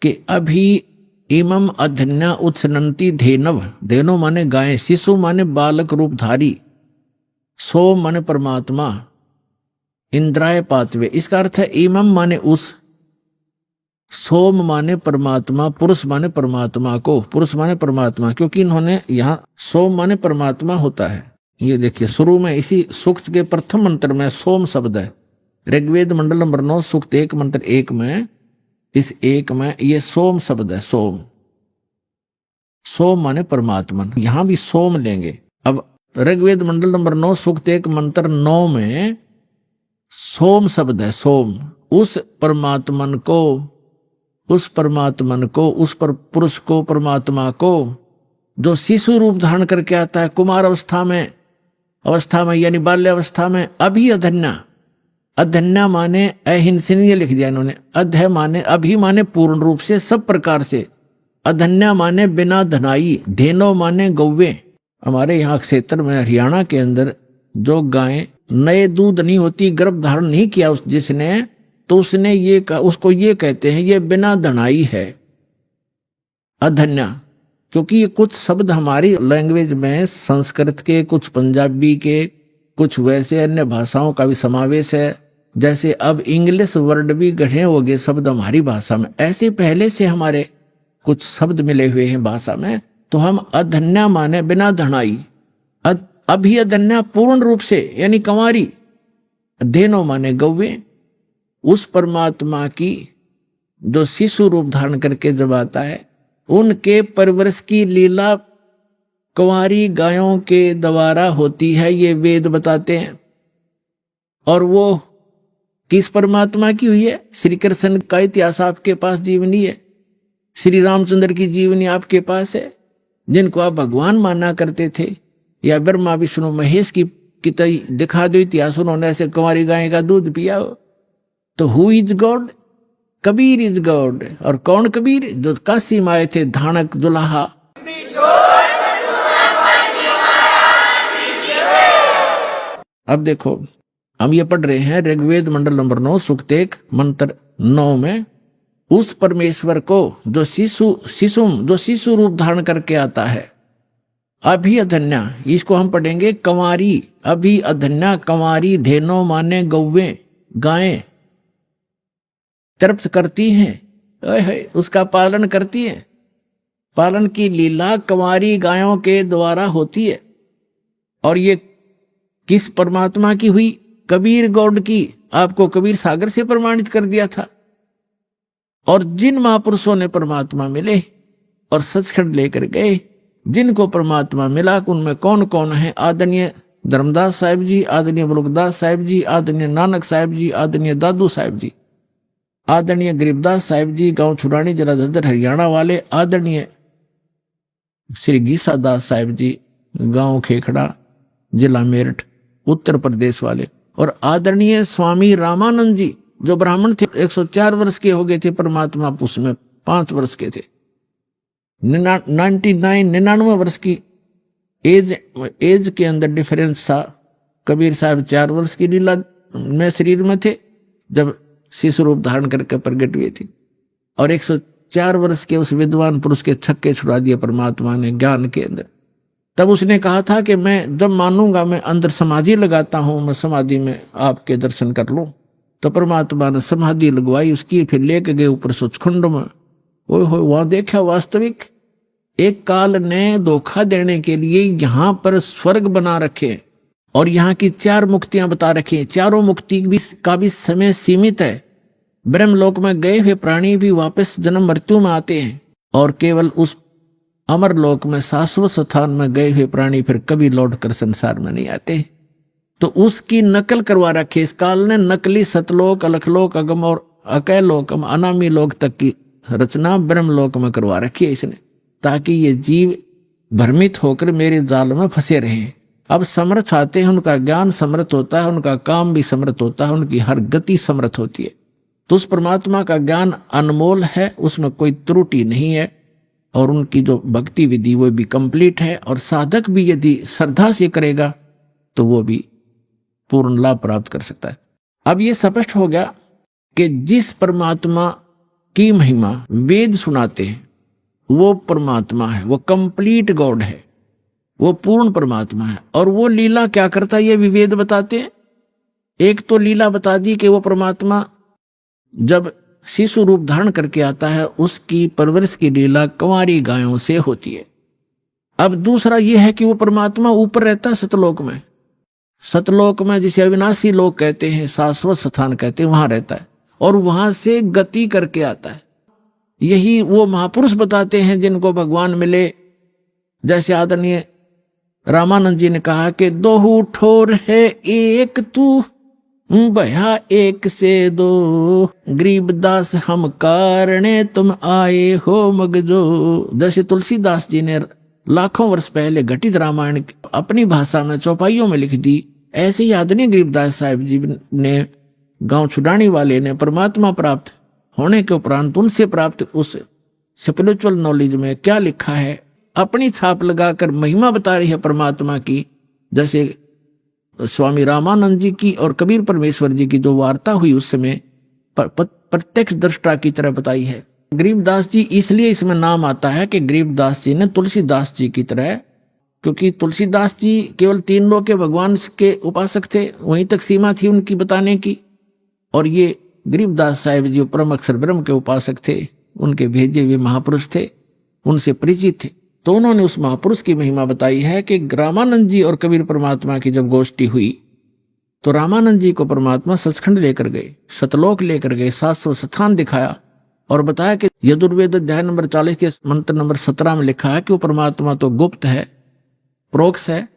कि अभी इमम अधन्या उत्सनंती धेनव, धेनो माने गाय, शिशु माने बालक रूपधारी, सोम माने परमात्मा, इंद्राय पातवे। इसका अर्थ है इमम माने उस, सोम माने परमात्मा, पुरुष माने परमात्मा को, पुरुष माने परमात्मा, क्योंकि इन्होंने यहाँ सोम माने परमात्मा होता है। ये देखिए शुरू में इसी सूक्त के प्रथम मंत्र में सोम शब्द है। ऋग्वेद मंडल नंबर 9 सूक्त 1 मंत्र 1 में, इस 1 में ये सोम शब्द है। सोम, सोम माने परमात्मा, यहां भी सोम लेंगे। अब ऋग्वेद मंडल नंबर 9 सूक्त 1 मंत्र 9 में सोम शब्द है। सोम, उस परमात्मन को, उस परमात्मन को, उस पर पुरुष को, परमात्मा को, जो शिशु रूप धारण करके आता है कुमार अवस्था में यानी बाल्य अवस्था में। अभी अधन्या, अधन्या माने अहिंसनीय लिख दिया इन्होंने। अध्य माने अभी माने पूर्ण रूप से, सब प्रकार से। अधन्या माने बिना धनाई, धेनो माने गौवे। हमारे यहाँ क्षेत्र में हरियाणा के अंदर जो गायें नए दूध नहीं होती, गर्भ धारण नहीं किया जिसने, तो उसने ये उसको ये कहते हैं ये बिना धनाई है, अधन्या। क्योंकि ये कुछ शब्द हमारी लैंग्वेज में संस्कृत के, कुछ पंजाबी के, कुछ वैसे अन्य भाषाओं का भी समावेश है। जैसे अब इंग्लिश वर्ड भी गढ़े हो गए शब्द हमारी भाषा में, ऐसे पहले से हमारे कुछ शब्द मिले हुए हैं भाषा में। तो हम अधन्या माने बिना धनाई, अभी अधन्या पूर्ण रूप से यानी कंवारी, धेनो माने गौवे। उस परमात्मा की जो शिशु रूप धारण करके जब आता है, उनके परवरिश की लीला कुंवारी गायों के द्वारा होती है, ये वेद बताते हैं। और वो किस परमात्मा की हुई है? श्री कृष्ण का इतिहास आपके पास जीवनी है, श्री रामचंद्र की जीवनी आपके पास है, जिनको आप भगवान माना करते थे। या ब्रह्मा विष्णु महेश की दिखा दो इतिहास, उन्होंने ऐसे कुंवारी गाय का दूध पिया हो। तो who is God? Kabir is God. और कौन कबीर? जो काशी में आए थे, धानक दुल्हा। अब देखो हम ये पढ़ रहे हैं ऋग्वेद मंडल नंबर 9 सूक्त 1 मंत्र 9 में, उस परमेश्वर को जो शिशु रूप धारण करके आता है, अभी अधन्या, इसको हम पढ़ेंगे कंवारी। अभी अधन्या कंवारी, धेनो माने गौवे, गायें तृप्त करती हैं, उसका पालन करती हैं। पालन की लीला कंवारी गायों के द्वारा होती है। और ये किस परमात्मा की हुई? कबीर गौड की। आपको कबीर सागर से प्रमाणित कर दिया था। और जिन महापुरुषों ने परमात्मा मिले और सचखंड लेकर गए, जिनको परमात्मा मिला, उनमें कौन कौन है? आदरणीय धर्मदास साहिब जी, आदरणीय मुलुकदास साहिब जी, आदरणीय नानक साहिब जी, आदरणीय दादू साहिब जी, आदरणीय गरीबदास साहिब जी, गांव छुरानी, जिला झज्जर, हरियाणा वाले, आदरणीय श्री गीसा दास साहिब जी, गांव खेखड़ा, जिला मेरठ, उत्तर प्रदेश वाले, और आदरणीय स्वामी रामानंद जी जो ब्राह्मण थे, 104 वर्ष के हो गए थे, परमात्मा उसमें 5 वर्ष के थे। 99 वर्ष की एज के अंदर डिफरेंस था। कबीर साहब 4 वर्ष की लीला में शरीर में थे जब शिशु रूप धारण करके प्रकट हुए थे, और 104 वर्ष के उस विद्वान पुरुष के छक्के छुड़ा दिए परमात्मा ने ज्ञान के अंदर। तब उसने कहा था कि मैं जब मानूंगा, मैं अंदर समाधि लगाता हूं, मैं समाधि में आपके दर्शन कर लूं। तो परमात्मा ने समाधि लगवाई उसकी, फिर लेके गए ऊपर सचखंड में। ओए हो, वहां देखा वास्तविक एक काल ने धोखा देने के लिए यहां पर स्वर्ग बना रखे और यहाँ की 4 मुक्तियां बता रखी हैं। चारों मुक्ति का भी समय सीमित है। ब्रह्मलोक में गए हुए प्राणी भी वापस जन्म मृत्यु में आते हैं, और केवल उस अमरलोक में शाश्वत स्थान में गए हुए प्राणी फिर कभी लौटकर संसार में नहीं आते। तो उसकी नकल करवा रखी इस काल ने। नकली सतलोक, अलखलोक, अगम और अकैलोक, अनामी लोक तक की रचना ब्रह्मलोक में करवा रखी है इसने, ताकि ये जीव भ्रमित होकर मेरे जाल में फंसे रहे। अब समर्थ आते हैं, उनका ज्ञान समर्थ होता है, उनका काम भी समर्थ होता है, उनकी हर गति समर्थ होती है। तो उस परमात्मा का ज्ञान अनमोल है, उसमें कोई त्रुटि नहीं है, और उनकी जो भक्ति विधि वो भी कंप्लीट है, और साधक भी यदि श्रद्धा से करेगा तो वो भी पूर्ण लाभ प्राप्त कर सकता है। अब ये स्पष्ट हो गया कि जिस परमात्मा की महिमा वेद सुनाते हैं वो परमात्मा है, वो कंप्लीट गॉड है, वो पूर्ण परमात्मा है। और वो लीला क्या करता है ये भी वेद बताते हैं। एक तो लीला बता दी कि वो परमात्मा जब शिशु रूप धारण करके आता है उसकी परवरिश की लीला कंवारी गायों से होती है। अब दूसरा यह है कि वो परमात्मा ऊपर रहता है सतलोक में। सतलोक में जिसे अविनाशी लोक कहते हैं, शाश्वत स्थान कहते हैं, वहां रहता है और वहां से गति करके आता है। यही वो महापुरुष बताते हैं जिनको भगवान मिले। जैसे आदरणीय रामानंद जी ने कहा कि दोहू ठोर है एक तू, भया एक से दो, गरीबदास हम कारणे तुम आए हो मगजो। जैसे तुलसीदास जी ने लाखों वर्ष पहले घटित रामायण अपनी भाषा में चौपाइयों में लिख दी, ऐसे ही आदरणीय गरीबदास साहिब जी ने गांव छुड़ानी वाले ने परमात्मा प्राप्त होने के उपरांत उनसे प्राप्त उस स्पिरिचुअल नॉलेज में क्या लिखा है अपनी छाप लगाकर महिमा बता रही है परमात्मा की। जैसे स्वामी रामानंद जी की और कबीर परमेश्वर जी की जो वार्ता हुई उस समय प्रत्यक्ष दृष्टा की तरह बताई है। गरीबदास जी इसलिए इसमें नाम आता है कि गरीबदास जी ने तुलसीदास जी की तरह, क्योंकि तुलसीदास जी केवल 3 लोक के भगवान के उपासक थे, वहीं तक सीमा थी उनकी बताने की। और ये गरीबदास साहिब जी परम अक्षर ब्रह्म के उपासक थे, उनके भेजे हुए महापुरुष थे, उनसे परिचित थे। तो उन्होंने उस महापुरुष की महिमा बताई है कि रामानंद जी और कबीर परमात्मा की जब गोष्ठी हुई तो रामानंद जी को परमात्मा सचखंड लेकर गए, सतलोक लेकर गए, शाश्वत स्थान दिखाया और बताया कि यजुर्वेद अध्याय नंबर 40 के मंत्र नंबर 17 में लिखा है कि वो परमात्मा तो गुप्त है, प्रोक्ष है,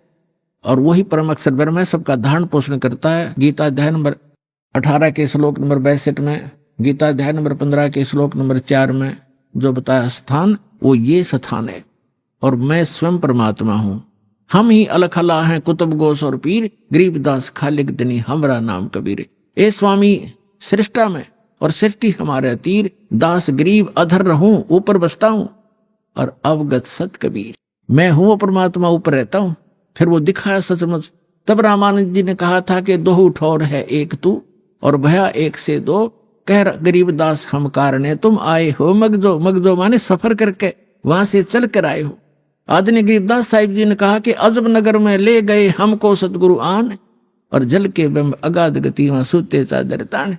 और वही परम अक्षर ब्रह्म है, सबका धारण पोषण करता है। गीता अध्याय नंबर 18 के श्लोक नंबर 62 में, गीता अध्याय नंबर 15 के श्लोक नंबर 4 में जो बताया स्थान, वो ये स्थान है। और मैं स्वयं परमात्मा हूं, हम ही अलखला हैं कुतुब गोस और पीर, गरीबदास खालिक दनी हमरा नाम कबीर। ए स्वामी सृष्टा में और सृष्टि हमारे तीर, दास गरीब अधर रहूं ऊपर बसता हूं और अवगत सत कबीर। मैं हूं वो परमात्मा, ऊपर रहता हूं। फिर वो दिखाया सचमुच। तब रामानंद जी ने कहा था कि दोहू ठोर है एक तू और भया एक से दो, कह गरीबदास हम कारणे तुम आए हो मगजो। मगजो माने सफर करके वहां से चल कर आए हो। आदरणीय गरीबदास साहिब जी ने कहा कि अजब नगर में ले गए हमको सतगुरु आन, और जल के बिंब अगाध गति में सूते चादर तान।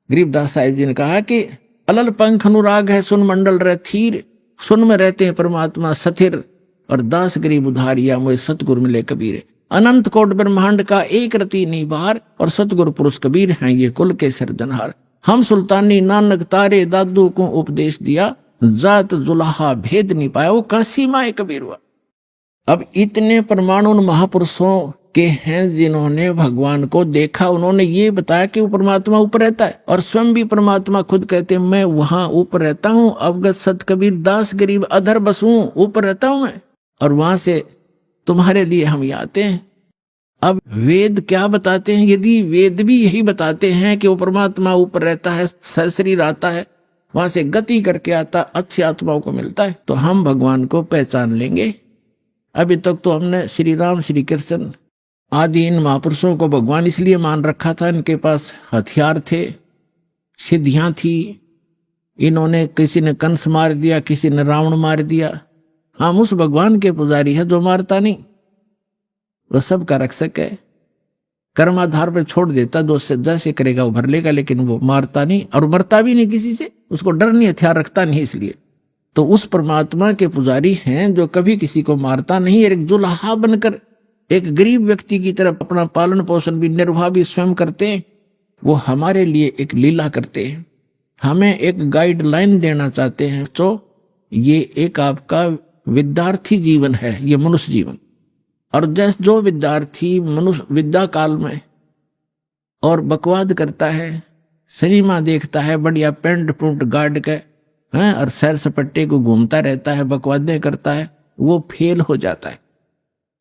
गरीबदास साहिब जी ने कहा कि अलल पंख अनुराग है सुन मंडल रह थीर, सुन में रहते हैं परमात्मा सथिर, और दास गरीब उधारिया मुझे सतगुरु मिले कबीर। अनंत कोट ब्रह्मांड का एक रति निभार, और सतगुरु पुरुष कबीर हैं ये कुल के सिरजनहार। हम सुल्तानी नानक तारे दादू को उपदेश दिया, जात जुलाहा भेद नहीं पाया, वो काशी माए कबीर हुआ। अब इतने प्रमाण उन महापुरुषों के हैं जिन्होंने भगवान को देखा, उन्होंने ये बताया कि वो परमात्मा ऊपर रहता है, और स्वयं भी परमात्मा खुद कहते हैं मैं वहां ऊपर रहता हूं, अवगत सत कबीर दास गरीब अधर बसूं, ऊपर रहता हूं मैं, और वहां से तुम्हारे लिए हम यहाँ आते हैं। अब वेद क्या बताते हैं? यदि वेद भी यही बताते हैं कि वो परमात्मा ऊपर रहता है, सशरीर आता है, वहां से गति करके आता, अच्छी आत्माओं को मिलता है, तो हम भगवान को पहचान लेंगे। अभी तक तो हमने श्री राम श्री कृष्ण आदि इन महापुरुषों को भगवान इसलिए मान रखा था, इनके पास हथियार थे, सिद्धियां थी, इन्होंने किसी ने कंस मार दिया, किसी ने रावण मार दिया। हम उस भगवान के पुजारी है जो मारता नहीं, वो सबका रक्षक है, कर्म आधार पर छोड़ देता, जो जैसे करेगा वो भर लेगा, लेकिन वो मारता नहीं और मरता भी नहीं किसी से, उसको डर नहीं, हथियार रखता नहीं। इसलिए तो उस परमात्मा के पुजारी हैं जो कभी किसी को मारता नहीं, एक जुलाहा बनकर एक गरीब व्यक्ति की तरफ अपना पालन पोषण भी निर्वाह भी स्वयं करते हैं। वो हमारे लिए एक लीला करते हैं, हमें एक गाइडलाइन देना चाहते हैं। तो ये एक आपका विद्यार्थी जीवन है, ये मनुष्य जीवन। और जैसे जो विद्यार्थी मनुष्य विद्या काल में और बकवाद करता है, सिनेमा देखता है, बढ़िया पेंट पुंट गाड़ के हैं और सैर सपट्टे को घूमता रहता है, बकवादें करता है, वो फेल हो जाता है।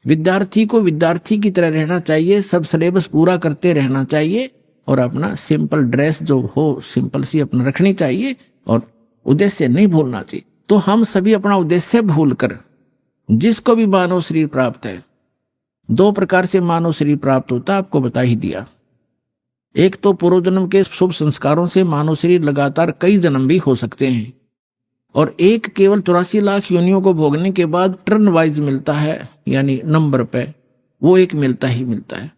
विद्यार्थी को विद्यार्थी की तरह रहना चाहिए, सब सिलेबस पूरा करते रहना चाहिए, और अपना सिंपल ड्रेस जो हो सिंपल सी अपना रखनी चाहिए, और उद्देश्य नहीं भूलना चाहिए। तो हम सभी अपना उद्देश्य भूलकर, जिसको भी मानव शरीर प्राप्त है, 2 प्रकार से मानव शरीर प्राप्त होता है, आपको बता ही दिया। एक तो पूर्व जन्म के शुभ संस्कारों से मानव शरीर लगातार कई जन्म भी हो सकते हैं, और एक केवल 84 लाख योनियों को भोगने के बाद टर्न वाइज मिलता है, यानी नंबर पे वो एक मिलता ही मिलता है।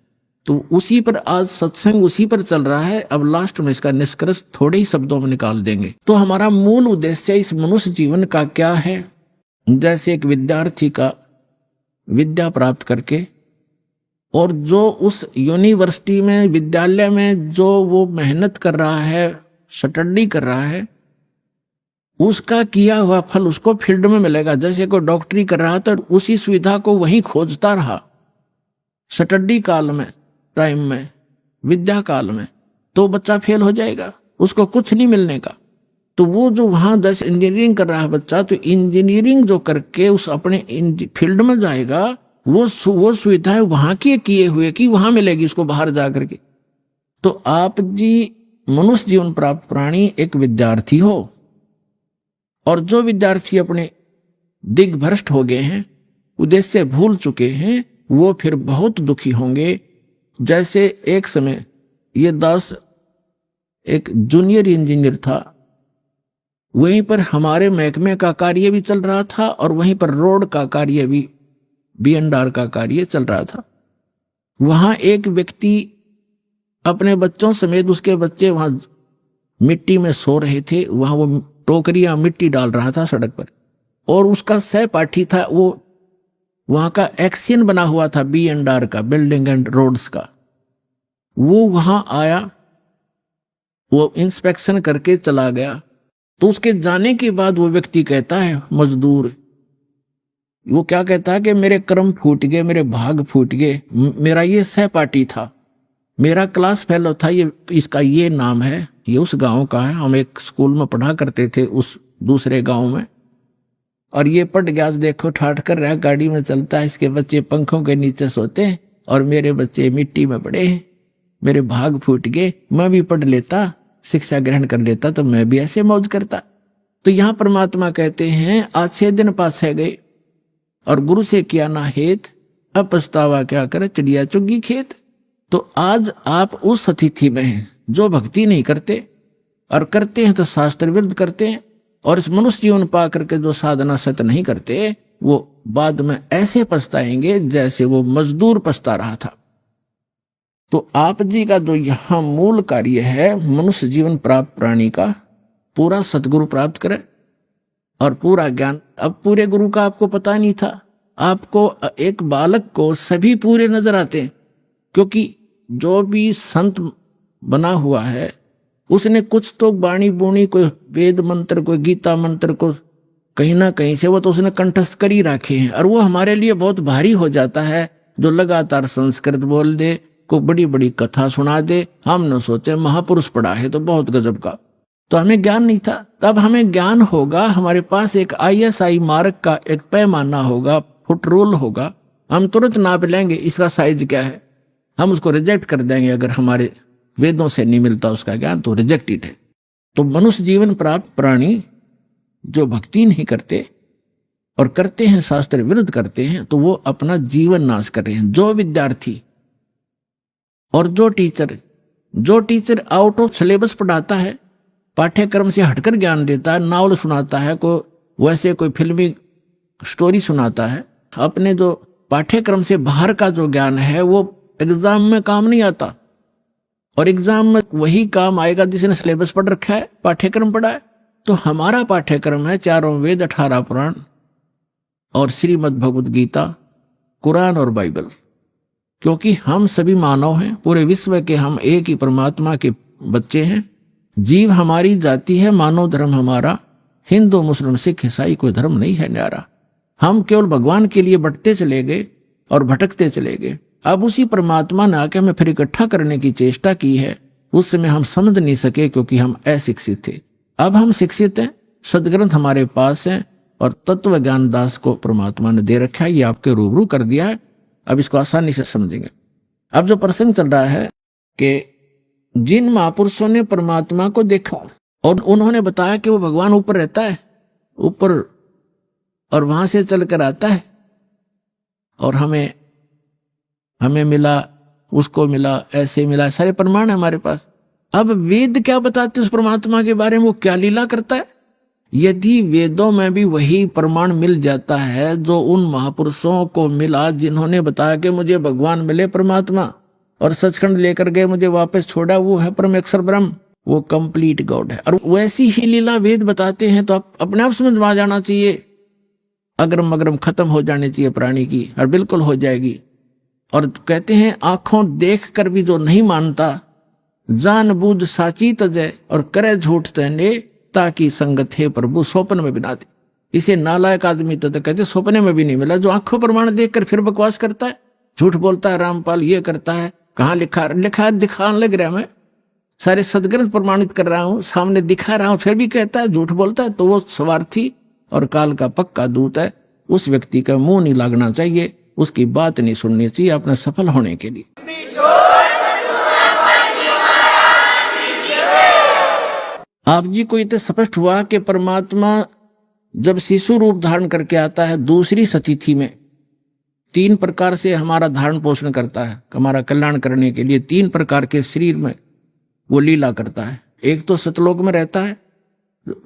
तो उसी पर आज सत्संग उसी पर चल रहा है। अब लास्ट में इसका निष्कर्ष थोड़े ही शब्दों में निकाल देंगे। तो हमारा मूल उद्देश्य इस मनुष्य जीवन का क्या है? जैसे एक विद्यार्थी का विद्या प्राप्त करके, और जो उस यूनिवर्सिटी में विद्यालय में जो वो मेहनत कर रहा है, स्टडी कर रहा है, उसका किया हुआ फल उसको फील्ड में मिलेगा। जैसे कोई डॉक्टरी कर रहा था, उसी सुविधा को वहीं खोजता रहा स्टडी काल में, टाइम में, विद्या काल में, तो बच्चा फेल हो जाएगा, उसको कुछ नहीं मिलने का। तो वो जो वहां जैसे इंजीनियरिंग कर रहा है बच्चा, तो इंजीनियरिंग जो करके उस अपने फील्ड में जाएगा, वो सुविधाएं वहां की किए हुए की वहां मिलेगी उसको बाहर जा करके। तो आप जी मनुष्य जीवन प्राप्त प्राणी एक विद्यार्थी हो, और जो विद्यार्थी अपने दिग्भ्रष्ट हो गए हैं, उद्देश्य भूल चुके हैं, वो फिर बहुत दुखी होंगे। जैसे एक समय ये दास एक जूनियर इंजीनियर था, वहीं पर हमारे महकमे का कार्य भी चल रहा था, और वहीं पर रोड का कार्य भी, B&R का कार्य चल रहा था। वहां एक व्यक्ति अपने बच्चों समेत, उसके बच्चे वहां मिट्टी में सो रहे थे, वहां वो टोकरियां मिट्टी डाल रहा था सड़क पर, और उसका सहपाठी था, वो वहां का एक्सियन बना हुआ था B&R का, बिल्डिंग एंड रोड्स का। वो वहां आया, वो इंस्पेक्शन करके चला गया। तो उसके जाने के बाद वो व्यक्ति कहता है, मजदूर, वो क्या कहता है कि मेरे कर्म फूट गए, मेरे भाग फूट गए, मेरा ये सहपाठी था, मेरा क्लास फेलो था, ये इसका ये नाम है, ये उस गांव का है, हम एक स्कूल में पढ़ा करते थे उस दूसरे गांव में, और ये पट गया, देखो ठाठ कर रहा है, गाड़ी में चलता है, इसके बच्चे पंखों के नीचे सोते हैं और मेरे बच्चे मिट्टी में पड़े हैं, मेरे भाग फूट गए, मैं भी पढ़ लेता, शिक्षा ग्रहण कर लेता, तो मैं भी ऐसे मौज करता। तो यहाँ परमात्मा कहते हैं, आज 6 दिन पास है गए और गुरु से किया ना हेत, अब पछतावा क्या करे, चिड़िया चुगी खेत। तो आज आप उस अतिथि में हैं जो भक्ति नहीं करते, और करते हैं तो शास्त्र विरुद्ध करते हैं, और इस मनुष्य जीवन पा करके जो साधना सत नहीं करते, वो बाद में ऐसे पछताएंगे जैसे वो मजदूर पछता रहा था। तो आप जी का जो यहाँ मूल कार्य है, मनुष्य जीवन प्राप्त प्राणी का पूरा सतगुरु प्राप्त करे और पूरा ज्ञान। अब पूरे गुरु का आपको पता नहीं था, आपको एक बालक को सभी पूरे नजर आते हैं, क्योंकि जो भी संत बना हुआ है उसने कुछ तो बाणी बूणी, कोई वेद मंत्र, कोई गीता मंत्र को कहीं ना कहीं से वो तो उसने कंठस्थ कर ही रखे हैं, और वो हमारे लिए बहुत भारी हो जाता है। जो लगातार संस्कृत बोल दे, को बड़ी बड़ी कथा सुना दे, हमने सोचे महापुरुष पढ़ा है तो बहुत गजब का, तो हमें ज्ञान नहीं था। तब हमें ज्ञान होगा, हमारे पास एक ISI मार्क का एक पैमाना होगा, फुट रूल होगा, हम तुरंत नाप लेंगे इसका साइज क्या है, हम उसको रिजेक्ट कर देंगे। अगर हमारे वेदों से नहीं मिलता उसका ज्ञान तो रिजेक्टेड है। तो मनुष्य जीवन प्राप्त प्राणी जो भक्ति नहीं करते और करते हैं शास्त्र विरुद्ध करते हैं, तो वो अपना जीवन नाश कर रहे हैं। जो विद्यार्थी और जो टीचर आउट ऑफ सिलेबस पढ़ाता है, पाठ्यक्रम से हटकर ज्ञान देता है, नावल सुनाता है, वैसे कोई फिल्मी स्टोरी सुनाता है, अपने जो पाठ्यक्रम से बाहर का जो ज्ञान है वो एग्जाम में काम नहीं आता, और एग्जाम में वही काम आएगा जिसने सिलेबस पढ़ रखा है, पाठ्यक्रम पढ़ा है। तो हमारा पाठ्यक्रम है 4 वेद, 18 पुराण और श्रीमद् भगवद गीता, कुरान और बाइबल। क्योंकि हम सभी मानव हैं, पूरे विश्व के हम एक ही परमात्मा के बच्चे हैं। जीव हमारी जाति है, मानव धर्म हमारा, हिंदू मुस्लिम सिख ईसाई कोई धर्म नहीं है न्यारा। हम केवल भगवान के लिए बढ़ते चले गए और भटकते चले गए। अब उसी परमात्मा ने आके हमें फिर इकट्ठा करने की चेष्टा की है। उस समय हम समझ नहीं सके क्योंकि हम अशिक्षित थे। अब हम शिक्षित हैं, सदग्रंथ हमारे पास हैं, और तत्व ज्ञान दास को परमात्मा ने दे रखा है, ये आपके रूबरू कर दिया है। अब इसको आसानी से समझेंगे। अब जो प्रसंग चल रहा है कि जिन महापुरुषों ने परमात्मा को देखा और उन्होंने बताया कि वो भगवान ऊपर रहता है, ऊपर, और वहां से चलकर आता है और हमें मिला, उसको मिला, ऐसे मिला, सारे प्रमाण है हमारे पास। अब वेद क्या बताते उस परमात्मा के बारे में, वो क्या लीला करता है? यदि वेदों में भी वही प्रमाण मिल जाता है जो उन महापुरुषों को मिला जिन्होंने बताया कि मुझे भगवान मिले परमात्मा और सचखंड लेकर गए, मुझे वापस छोड़ा, वो है परमेश्वर ब्रह्म, वो कंप्लीट गॉड है, और वैसी ही लीला वेद बताते हैं, तो आप अपने आप समझ में आ जाना चाहिए। अगरम मगरम खत्म हो जानी चाहिए प्राणी की, और बिल्कुल हो जाएगी। और कहते हैं आंखों देख कर भी जो नहीं मानता, जानबूझ साची तजय और करे झूठ तने, ताकि संगत है प्रभु स्वप्न में बिना दे। इसे नालायक आदमी तो कहते स्वप्ने में भी नहीं मिला, जो आंखों प्रमाण देखकर फिर बकवास करता है, झूठ बोलता है, रामपाल ये करता है, कहाँ लिखा दिखाने लग रहा है, मैं सारे सदग्रंथ प्रमाणित कर रहा हूं, सामने दिखा रहा हूं, फिर भी कहता है, झूठ बोलता है। तो वो स्वार्थी और काल का पक्का दूत है। उस व्यक्ति का मुंह नहीं लगना चाहिए, उसकी बात नहीं सुननी चाहिए अपने सफल होने के लिए। आप जी को इतना स्पष्ट हुआ कि परमात्मा जब शिशु रूप धारण करके आता है दूसरी सतिथि में, 3 प्रकार से हमारा धारण पोषण करता है, हमारा कल्याण करने के लिए 3 प्रकार के शरीर में वो लीला करता है। एक तो सतलोक में रहता है,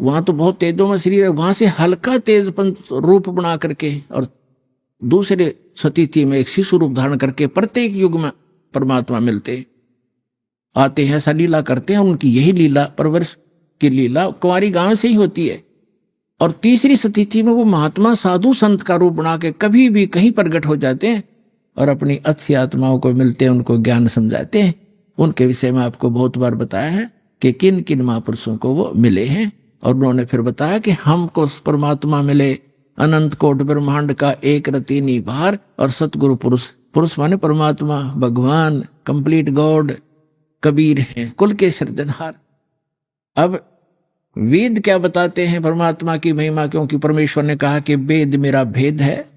वहां तो बहुत तेजों में शरीर है, वहां से हल्का तेजपन रूप बना करके, और दूसरे सतिथि में एक शिशु रूप धारण करके प्रत्येक युग में परमात्मा मिलते आते हैं, ऐसा लीला करते हैं। उनकी यही लीला, परवरिश की लीला कुंवारी गांव से ही होती है। और तीसरी स्थिति में वो महात्मा साधु संत का रूप बना के कभी भी कहीं प्रकट हो जाते हैं और अपनी अच्छी आत्माओं को मिलते हैं, उनको ज्ञान समझाते हैं। उनके विषय में आपको बहुत बार बताया है कि किन किन महापुरुषों को वो मिले हैं, और उन्होंने फिर बताया कि हमको परमात्मा मिले अनंत कोट ब्रह्मांड का एक रति निभार, और सतगुरु पुरुष माने परमात्मा, भगवान, कंप्लीट गॉड, कबीर हैं, कुल के सिरजनहार। अब वेद क्या बताते हैं परमात्मा की महिमा, क्योंकि परमेश्वर ने कहा कि वेद मेरा भेद है,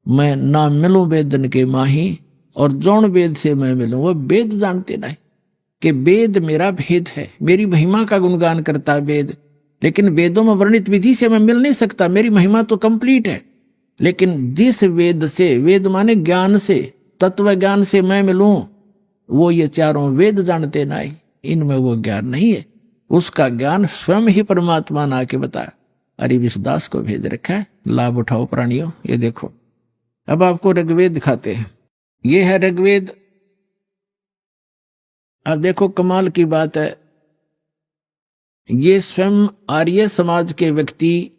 मैं ना मिलूं वेदन के माही, और जौन वेद से मैं मिलूं वो वेद जानते नहीं, कि वेद मेरा भेद है। मेरी महिमा का गुणगान करता है वेद, लेकिन वेदों में वर्णित विधि से मैं मिल नहीं सकता, मेरी महिमा तो कंप्लीट है। लेकिन जिस वेद से, वेद माने ज्ञान से, तत्व ज्ञान से मैं मिलूं, वो ये 4 वेद जानते नहीं, इनमें वो ज्ञान नहीं है। उसका ज्ञान स्वयं ही परमात्मा ने आके बताया। अरिविश दास को भेज रखा है, लाभ उठाओ प्राणियों। ये देखो, अब आपको ऋग्वेद दिखाते हैं। ये है ऋग्वेद। अब देखो कमाल की बात है, ये स्वयं आर्य समाज के व्यक्ति,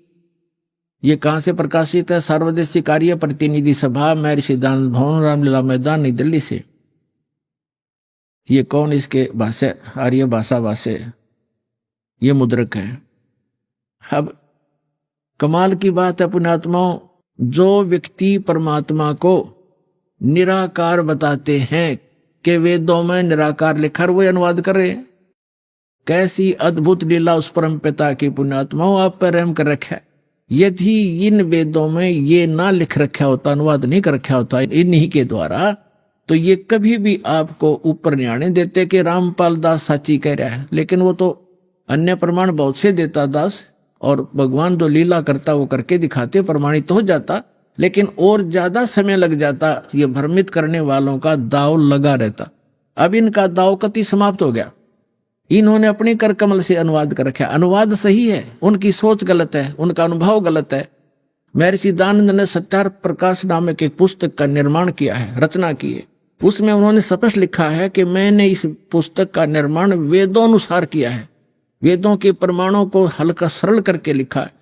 ये कहां से प्रकाशित है? सार्वदेशिक आर्य प्रतिनिधि सभा, महर्षि दान भवन, रामलीला मैदान, नई दिल्ली से। ये कौन इसके भाषा आर्य भाषा भाषे ये मुद्रक है। अब कमाल की बात है पुण्यात्माओं, जो व्यक्ति परमात्मा को निराकार बताते हैं कि वेदों में निराकार लिखा, वो अनुवाद कर रहे हैं। कैसी अद्भुत लीला उस परम पिता की पुण्यात्माओं, आप पर रहम कर रखा है। यदि इन वेदों में ये ना लिख रखा होता, अनुवाद नहीं कर रखा होता इन्हीं के द्वारा, तो ये कभी भी आपको ऊपर नहीं आने देते कि रामपाल दास साची कह रहा है। लेकिन वो तो अन्य प्रमाण बहुत से देता दास, और भगवान जो लीला करता वो करके दिखाते, प्रमाणित हो जाता। लेकिन और ज्यादा समय लग जाता, ये भ्रमित करने वालों का दाव लगा रहता। अब इनका दाव कति समाप्त हो गया। इन्होंने अपने कर कमल से अनुवाद कर रखा। अनुवाद सही है, उनकी सोच गलत है, उनका अनुभव गलत है। महर्षि दयानंद ने सत्यार्थ प्रकाश नामक एक पुस्तक का निर्माण किया है, रचना की है। उसमें उन्होंने स्पष्ट लिखा है कि मैंने इस पुस्तक का निर्माण वेदोनुसार किया है, वेदों के प्रमाणों को हल्का सरल करके लिखा है।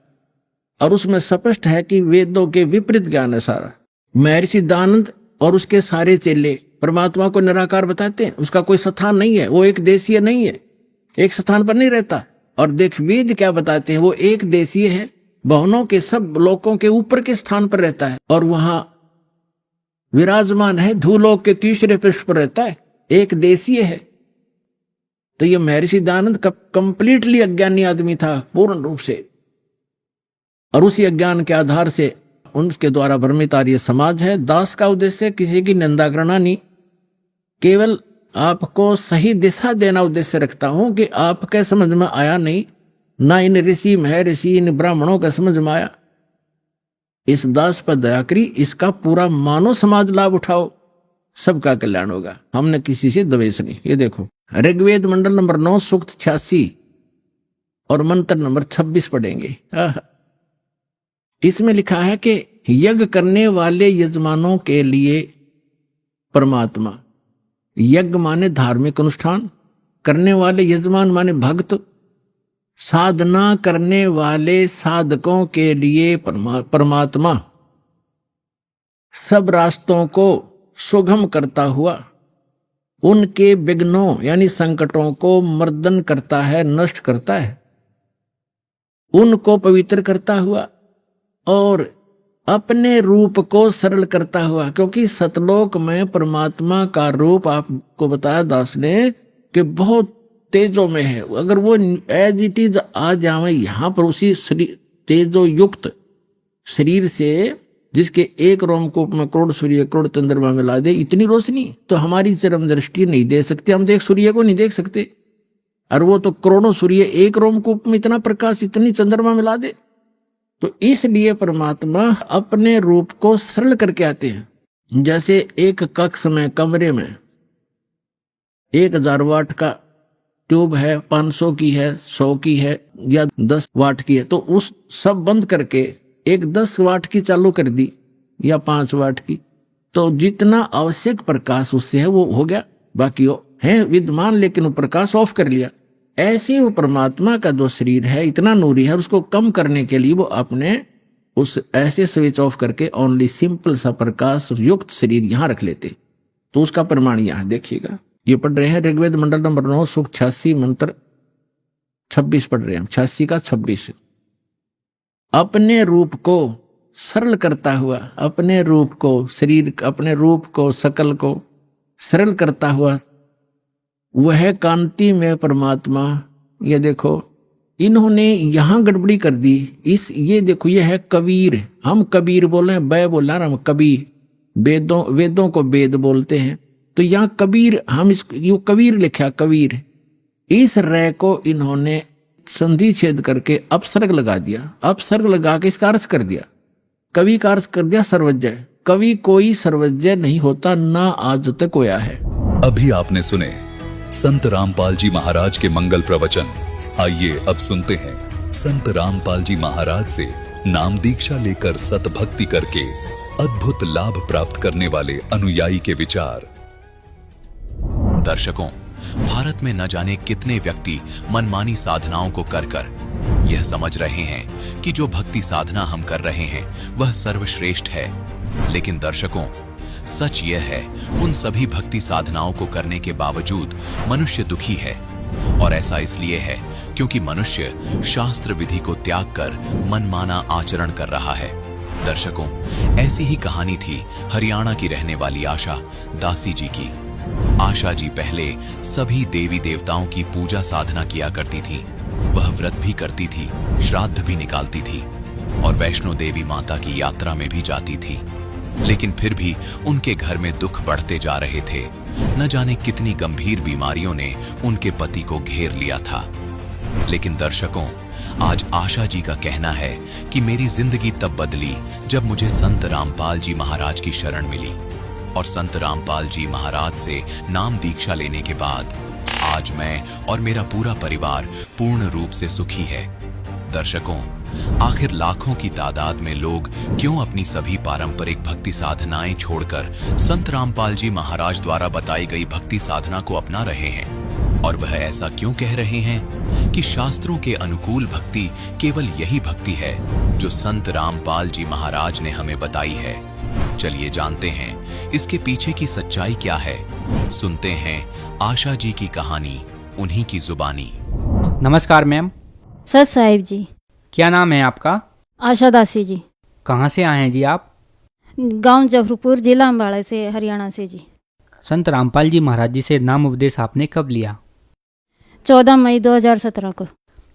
और उसमें स्पष्ट है कि वेदों के विपरीत ज्ञान है सारा। महर्षि दयानंद और उसके सारे चेले परमात्मा को निराकार बताते हैं, उसका कोई स्थान नहीं है, वो एक देशीय नहीं है, एक स्थान पर नहीं रहता। और देख वेद क्या बताते हैं, वो एक देशीय है, भवनों के सब लोकों के ऊपर के स्थान पर रहता है और वहां विराजमान है, धूलोक के तीसरे पृष्ठ पर रहता है, एक देशीय है। तो ये महर्षि दयानंद कंप्लीटली अज्ञानी आदमी था पूर्ण रूप से, और उसी अज्ञान के आधार से उनके द्वारा भ्रमित आर्य समाज है। दास का उद्देश्य किसी की निंदा करना नहीं, केवल आपको सही दिशा देना उद्देश्य रखता हूं कि आपके समझ में आया नहीं, ना इन ऋषि महर्षि इन ब्राह्मणों का समझ में आया। इस दास पर दया करी, इसका पूरा मानव समाज लाभ उठाओ, सबका कल्याण होगा। हमने किसी से द्वेष नहीं। ये देखो ऋग्वेद मंडल नंबर 9 सूक्त 86 और मंत्र नंबर 26 पढ़ेंगे। इसमें लिखा है कि यज्ञ करने वाले यजमानों के लिए परमात्मा, यज्ञ माने धार्मिक अनुष्ठान, करने वाले यजमान माने भक्त, साधना करने वाले साधकों के लिए परमात्मा सब रास्तों को सुगम करता हुआ उनके विघ्नों यानी संकटों को मर्दन करता है, नष्ट करता है, उनको पवित्र करता हुआ और अपने रूप को सरल करता हुआ। क्योंकि सतलोक में परमात्मा का रूप आपको बताया दास ने कि बहुत तेजों में है। अगर वो एज इट इज आ जावे यहां पर उसी तेजो युक्त शरीर से, जिसके एक रोमकूप में करोड़ सूर्य करोड़ चंद्रमा मिला दे, इतनी रोशनी तो हमारी चरम दृष्टि नहीं दे सकती। हम देख सूर्य को नहीं देख सकते, और वो तो करोड़ों सूर्य एक रोमकूप में इतना प्रकाश इतनी चंद्रमा मिला दे। तो इसलिए परमात्मा अपने रूप को सरल करके आते हैं। जैसे एक कक्ष में कमरे में 1000 वाट का ट्यूब है, 500 की है, 100 की है या 10 वाट की है, तो उस सब बंद करके एक 10 वाट की चालू कर दी या 5 वाट की, तो जितना आवश्यक प्रकाश उससे है वो हो गया, बाकी वो है विद्यमान लेकिन वो प्रकाश ऑफ कर लिया। ऐसे वो परमात्मा का जो शरीर है इतना नूरी है, उसको कम करने के लिए वो अपने उस ऐसे स्विच ऑफ करके ओनली सिंपल सा प्रकाश युक्त शरीर यहां रख लेते। तो उसका प्रमाण यहां देखिएगा, ये पढ़ रहे हैं ऋग्वेद मंडल नंबर 9 सूक्त 86 मंत्र 26 पढ़ रहे हैं, 86 का 26। अपने रूप को सरल करता हुआ, अपने रूप को शरीर, अपने रूप को सकल को सरल करता हुआ वह कांति में परमात्मा। ये देखो इन्होंने यहां गड़बड़ी कर दी। ये देखो ये है कबीर, हम कबीर बोले हैं, बै बोला हम कबीर, वेदों को वेद बोलते हैं, तो यहां कबीर हम यो कबीर लिखा कबीर। इस रै को इन्होंने संधि छेद करके अपसर्ग लगा दिया, अपसर्ग लगा के इसका अर्थ कर दिया, कवि का अर्थ कर दिया सर्वज्ञ। कवि कोई सर्वज्ञ नहीं होता, ना आज तक होया है। अभी आपने सुने संत रामपाल जी महाराज के मंगल प्रवचन। आइए अब सुनते हैं संत रामपाल जी महाराज से नाम दीक्षा लेकर सत भक्ति करके अद्भुत लाभ प्राप्त करने वाले अनुयायी के विचार। दर्शकों, भारत में न जाने कितने व्यक्ति मनमानी साधनाओं को कर कर यह समझ रहे हैं कि जो भक्ति साधना हम कर रहे हैं वह सर्वश्रेष्ठ है। लेकिन दर्शकों, सच यह है, उन सभी भक्ति साधनाओं को करने के बावजूद मनुष्य दुखी है। और ऐसा इसलिए है क्योंकि मनुष्य शास्त्र विधि को त्याग कर मनमाना आचरण कर रहा है। दर्शकों, ऐसी ही कहानी थी हरियाणा की रहने वाली आशा दासी जी की। आशा जी पहले सभी देवी देवताओं की पूजा साधना किया करती थी। वह व्रत भी करती थी, श्राद्ध भी निकालती थी और वैष्णो देवी माता की यात्रा में भी जाती थी। लेकिन फिर भी उनके घर में दुख बढ़ते जा रहे थे। न जाने कितनी गंभीर बीमारियों ने उनके पति को घेर लिया था। लेकिन दर्शकों, आज आशा जी का कहना है कि मेरी जिंदगी तब बदली जब मुझे संत रामपाल जी महाराज की शरण मिली। और संत रामपाल जी महाराज से नाम दीक्षा लेने के बाद आज मैं और मेरा पूरा परिवार पूर्ण रूप से सुखी है। दर्शकों, आखिर लाखों की तादाद में लोग क्यों अपनी सभी पारंपरिक भक्ति साधनाएं छोड़कर संत रामपाल जी महाराज द्वारा बताई गई भक्ति साधना को अपना रहे हैं? और वह ऐसा क्यों कह रहे हैं कि शास्त्रों के अनुकूल भक्ति केवल यही भक्ति है जो संत रामपाल जी महाराज ने हमें बताई है? चलिए जानते हैं इसके पीछे की सच्चाई क्या है। सुनते हैं आशा जी की कहानी उन्हीं की जुबानी। नमस्कार मैम। सत साहिब जी। क्या नाम है आपका? आशा दासी जी। कहाँ से आए हैं जी आप? गांव जफरपुर, जिला अम्बाड़ा से, हरियाणा से जी। संत रामपाल जी महाराज जी से नाम उपदेश आपने कब लिया? 14 मई 2017 को।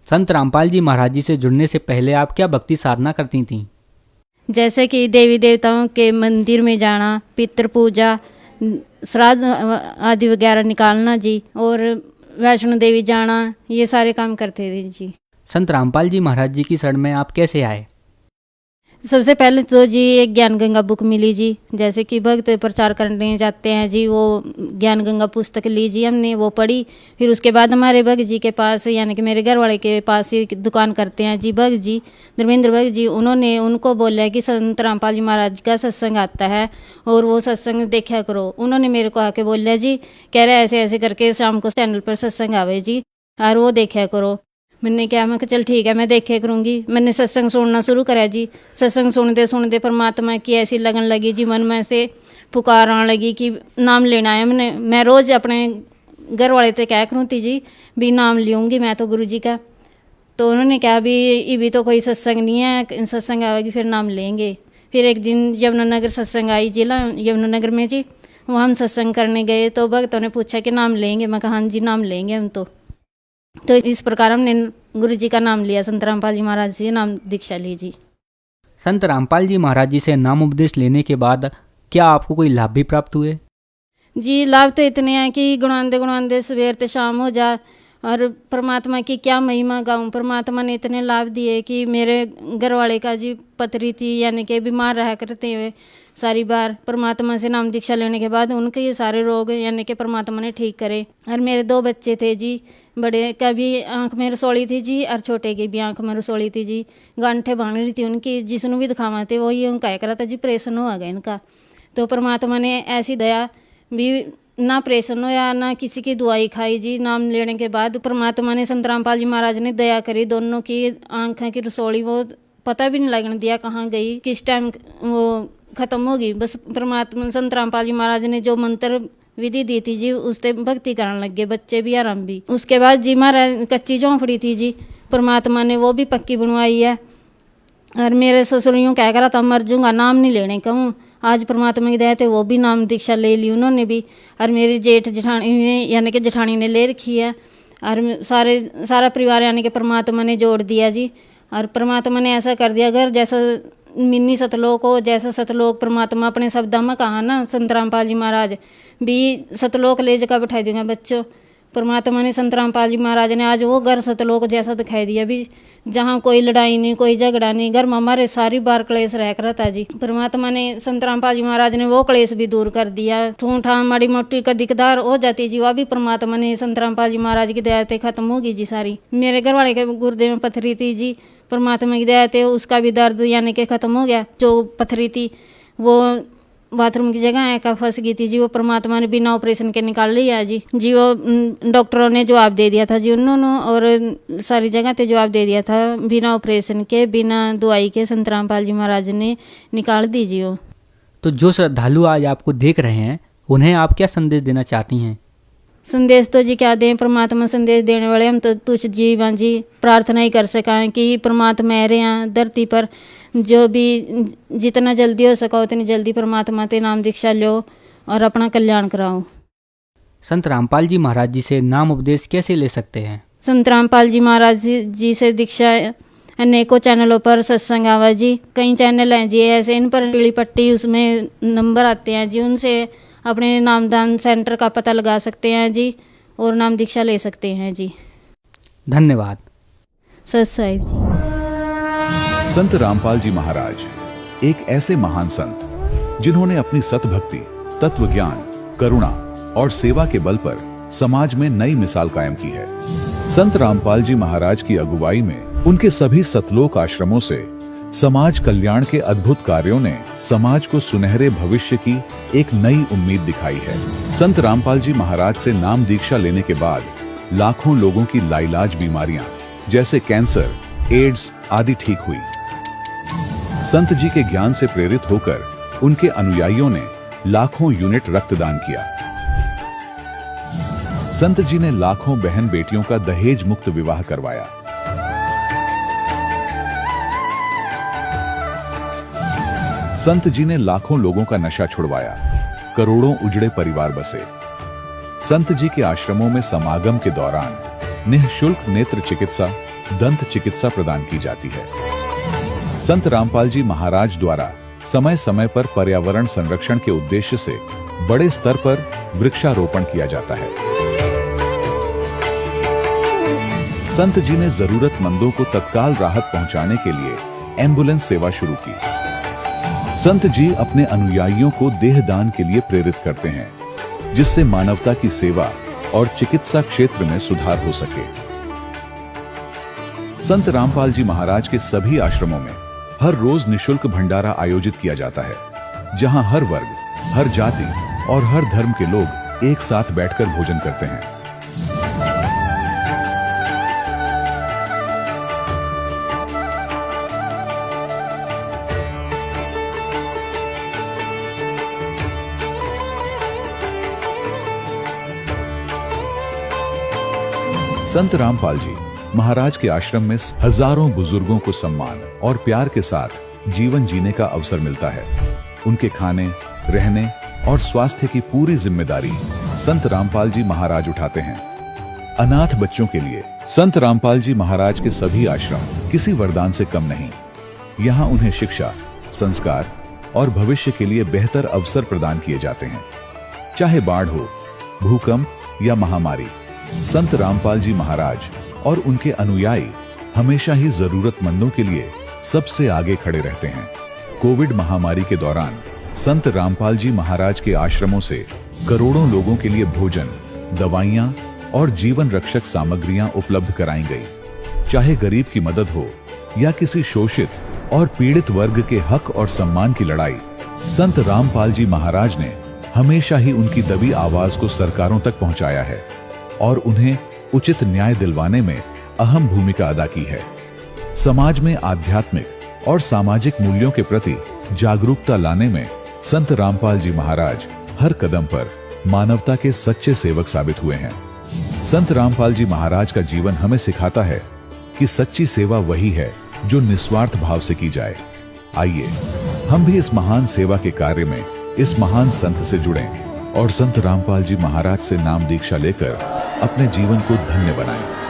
संत रामपाल जी महाराज जी से जुड़ने से पहले आप क्या भक्ति साधना करती थीं? जैसे कि देवी देवताओं के मंदिर में जाना, पितृ पूजा, श्राद्ध आदि वगैरह निकालना जी, और वैष्णो देवी जाना, ये सारे काम करते थे जी। संत रामपाल जी महाराज जी की शरण में आप कैसे आए? सबसे पहले तो जी एक ज्ञान गंगा बुक मिली जी। जैसे कि भक्त प्रचार करने जाते हैं जी, वो ज्ञान गंगा पुस्तक ली जी हमने, वो पढ़ी। फिर उसके बाद हमारे भक्त जी के पास, यानी कि मेरे घर वाले के पास ही दुकान करते हैं जी भक्त जी, धर्मेंद्र भक्त जी, उन्होंने उनको बोला कि संत रामपाल जी महाराज का सत्संग आता है और वो सत्संग देखा करो। उन्होंने मेरे को आके बोला जी, कह रहे ऐसे ऐसे करके शाम को चैनल पर सत्संग आवे जी और वो देखा करो। मैंने क्या, मैं चल ठीक है, मैं देखे करूँगी। मैंने सत्संग सुनना शुरू करा जी। सत्संग सुनते सुनते परमात्मा की ऐसी लगन लगी जी, मन में से पुकार आने लगी कि नाम लेना है। मैं रोज़ अपने घर वाले से क्या करूँ थी जी, भी नाम लूँगी मैं तो गुरु जी का। तो उन्होंने कहा भी तो कोई सत्संग नहीं है, सत्संग आएगी फिर नाम लेंगे। फिर एक दिन यमुनानगर सत्संग आई, जिला यमुनानगर में जी, वहाँ हम सत्संग करने गए। तो भक्तों ने पूछा कि नाम लेंगे? मैं कहा हाँ जी नाम लेंगे हम। तो इस प्रकार हमने गुरु जी का नाम लिया, संत रामपाल जी महाराज से नाम दीक्षा ली जी। संत रामपाल जी महाराज जी से नाम उपदेश लेने के बाद क्या आपको कोई लाभ भी प्राप्त हुए? जी लाभ तो इतने हैं कि गुणांदे सवेर से शाम हो जाए और परमात्मा की क्या महिमा गाऊं। परमात्मा ने इतने लाभ दिए कि मेरे घर वाले का जी पथरी थी, यानी कि बीमार रहा करते हुए सारी बार, परमात्मा से नाम दीक्षा लेने के बाद उनके ये सारे रोग यानी कि परमात्मा ने ठीक करे। और मेरे 2 बच्चे थे जी, बड़े का भी आंख में रसोली थी जी और छोटे की भी आंख में रसोली थी जी। गांठें भांग रही थी उनकी, जिसने भी दिखावा थे वो ये उनका करा था जी, प्रेशन हो गया इनका। तो परमात्मा ने ऐसी दया भी, ना प्रेशन होया ना किसी की दुआई खाई जी। नाम लेने के बाद परमात्मा ने, संत रामपाल जी महाराज ने दया करी, दोनों की आंखें की रसोली वो पता भी नहीं लगने दिया कहाँ गई, किस टाइम वो खत्म होगी। बस परमात्मा संत रामपाल जी महाराज ने जो मंत्र विधि दी थी जी, उससे भक्ति करने लग गए बच्चे भी और हम भी। उसके बाद जी महाराज कच्ची झोंपड़ी थी जी, परमात्मा ने वो भी पक्की बनवाई है। और मेरे ससुरियों कह करा था मर जाऊंगा, नाम नहीं लेने कहूँ। आज परमात्मा की दया थे वो भी नाम दीक्षा ले ली उन्होंने भी। और मेरी जेठ जेठानी ने, यानी कि जेठानी ने ले रखी है। और सारा परिवार यानी कि परमात्मा ने जोड़ दिया जी। और परमात्मा ने ऐसा कर दिया, अगर जैसा मिनी सतलोक हो, जैसा सतलोक परमात्मा अपने शब्दों में कहा ना, संत रामपाल जी महाराज भी सतलोक ले जगह बैठा दूंगा बच्चों। परमात्मा ने, संत रामपाल जी महाराज ने आज वो घर सतलोक जैसा दिखाई दिया भी, जहाँ कोई लड़ाई नहीं, कोई झगड़ा नहीं, घर में हमारे सारी बार क्लेश रह कर था जी। परमात्मा ने, संत रामपाल जी महाराज ने वो क्लेश भी दूर कर दिया। ठूठा माड़ी मोटी का दिकदार हो जाती जी, वह भी परमात्मा ने, संत रामपाल जी महाराज की दया से खत्म होगी जी सारी। मेरे घर वाले के गुर्दे में पथरी थी जी, परमात्मा की दया से उसका भी दर्द यानी कि खत्म हो गया। जो पथरी थी वो बाथरूम की जगह है का फंस गई थी जी, वो परमात्मा ने बिना ऑपरेशन के निकाल लिया जी। वो डॉक्टरों ने जवाब दे दिया था जी उन्होंने, और सारी जगह पे जवाब दे दिया था, बिना ऑपरेशन के, बिना दवाई के संत रामपाल जी महाराज ने निकाल दी जी वो। तो जो श्रद्धालु आज आपको देख रहे हैं उन्हें आप क्या संदेश देना चाहती हैं? संदेश तो जी क्या दें, परमात्मा संदेश देने वाले हम तो तुझ जीवन जी प्रार्थना ही कर सका है कि परमात्मा मेरे यहाँ धरती पर जो भी जितना जल्दी हो सका उतनी जल्दी परमात्मा ते नाम दीक्षा लो और अपना कल्याण कराओ। संत रामपाल जी महाराज जी से नाम उपदेश कैसे ले सकते हैं? संत रामपाल जी महाराज जी से दीक्षा अनेकों चैनलों पर सत्संग आवा जी, कई चैनल हैं जी ऐसे, इन पर पीली पट्टी उसमें नंबर आते हैं जी, उनसे अपने नामदान सेंटर का पता लगा सकते हैं जी और नाम दीक्षा ले सकते हैं जी। धन्यवाद। सत साहिब जी। संत रामपाल जी महाराज एक ऐसे महान संत जिन्होंने अपनी सतभक्ति, तत्व ज्ञान, करुणा और सेवा के बल पर समाज में नई मिसाल कायम की है। संत रामपाल जी महाराज की अगुवाई में उनके सभी सतलोक आश्रमों से समाज कल्याण के अद्भुत कार्यों ने समाज को सुनहरे भविष्य की एक नई उम्मीद दिखाई है। संत रामपाल जी महाराज से नाम दीक्षा लेने के बाद लाखों लोगों की लाइलाज बीमारियां जैसे कैंसर, एड्स आदि ठीक हुई। संत जी के ज्ञान से प्रेरित होकर उनके अनुयायियों ने लाखों यूनिट रक्तदान किया। संत जी ने लाखों बहन बेटियों का दहेज मुक्त विवाह करवाया। संत जी ने लाखों लोगों का नशा छुड़वाया, करोड़ों उजड़े परिवार बसे। संत जी के आश्रमों में समागम के दौरान निःशुल्क नेत्र चिकित्सा, दंत चिकित्सा प्रदान की जाती है। संत रामपाल जी महाराज द्वारा समय समय पर पर्यावरण संरक्षण के उद्देश्य से बड़े स्तर पर वृक्षारोपण किया जाता है। संत जी ने जरूरतमंदों को तत्काल राहत पहुंचाने के लिए एम्बुलेंस सेवा शुरू की। संत जी अपने अनुयायियों को देहदान के लिए प्रेरित करते हैं, जिससे मानवता की सेवा और चिकित्सा क्षेत्र में सुधार हो सके। संत रामपाल जी महाराज के सभी आश्रमों में हर रोज निःशुल्क भंडारा आयोजित किया जाता है, जहां हर वर्ग, हर जाति और हर धर्म के लोग एक साथ बैठकर भोजन करते हैं। संत रामपाल जी महाराज के आश्रम में हजारों बुजुर्गों को सम्मान और प्यार के साथ जीवन जीने का अवसर मिलता है। उनके खाने, रहने और स्वास्थ्य की पूरी जिम्मेदारी संत रामपाल जी महाराज उठाते हैं। अनाथ बच्चों के लिए संत रामपाल जी महाराज के सभी आश्रम किसी वरदान से कम नहीं। यहाँ उन्हें शिक्षा, संस्कार और भविष्य के लिए बेहतर अवसर प्रदान किए जाते हैं। चाहे बाढ़ हो, भूकंप या महामारी, संत रामपाल जी महाराज और उनके अनुयायी हमेशा ही जरूरतमंदों के लिए सबसे आगे खड़े रहते हैं। कोविड महामारी के दौरान संत रामपाल जी महाराज के आश्रमों से करोड़ों लोगों के लिए भोजन, दवाइयां और जीवन रक्षक सामग्रियां उपलब्ध कराई गई। चाहे गरीब की मदद हो या किसी शोषित और पीड़ित वर्ग के हक और सम्मान की लड़ाई, संत रामपाल जी महाराज ने हमेशा ही उनकी दबी आवाज को सरकारों तक पहुंचाया है और उन्हें उचित न्याय दिलवाने में अहम भूमिका अदा की है। समाज में आध्यात्मिक और सामाजिक मूल्यों के प्रति जागरूकता लाने में संत रामपाल जी महाराज हर कदम पर मानवता के सच्चे सेवक साबित हुए हैं। संत रामपाल जी महाराज का जीवन हमें सिखाता है कि सच्ची सेवा वही है जो निस्वार्थ भाव से की जाए। आइए हम भी इस महान सेवा के कार्य में इस महान संत से जुड़ें और संत रामपाल जी महाराज से नाम दीक्षा लेकर अपने जीवन को धन्य बनाएं।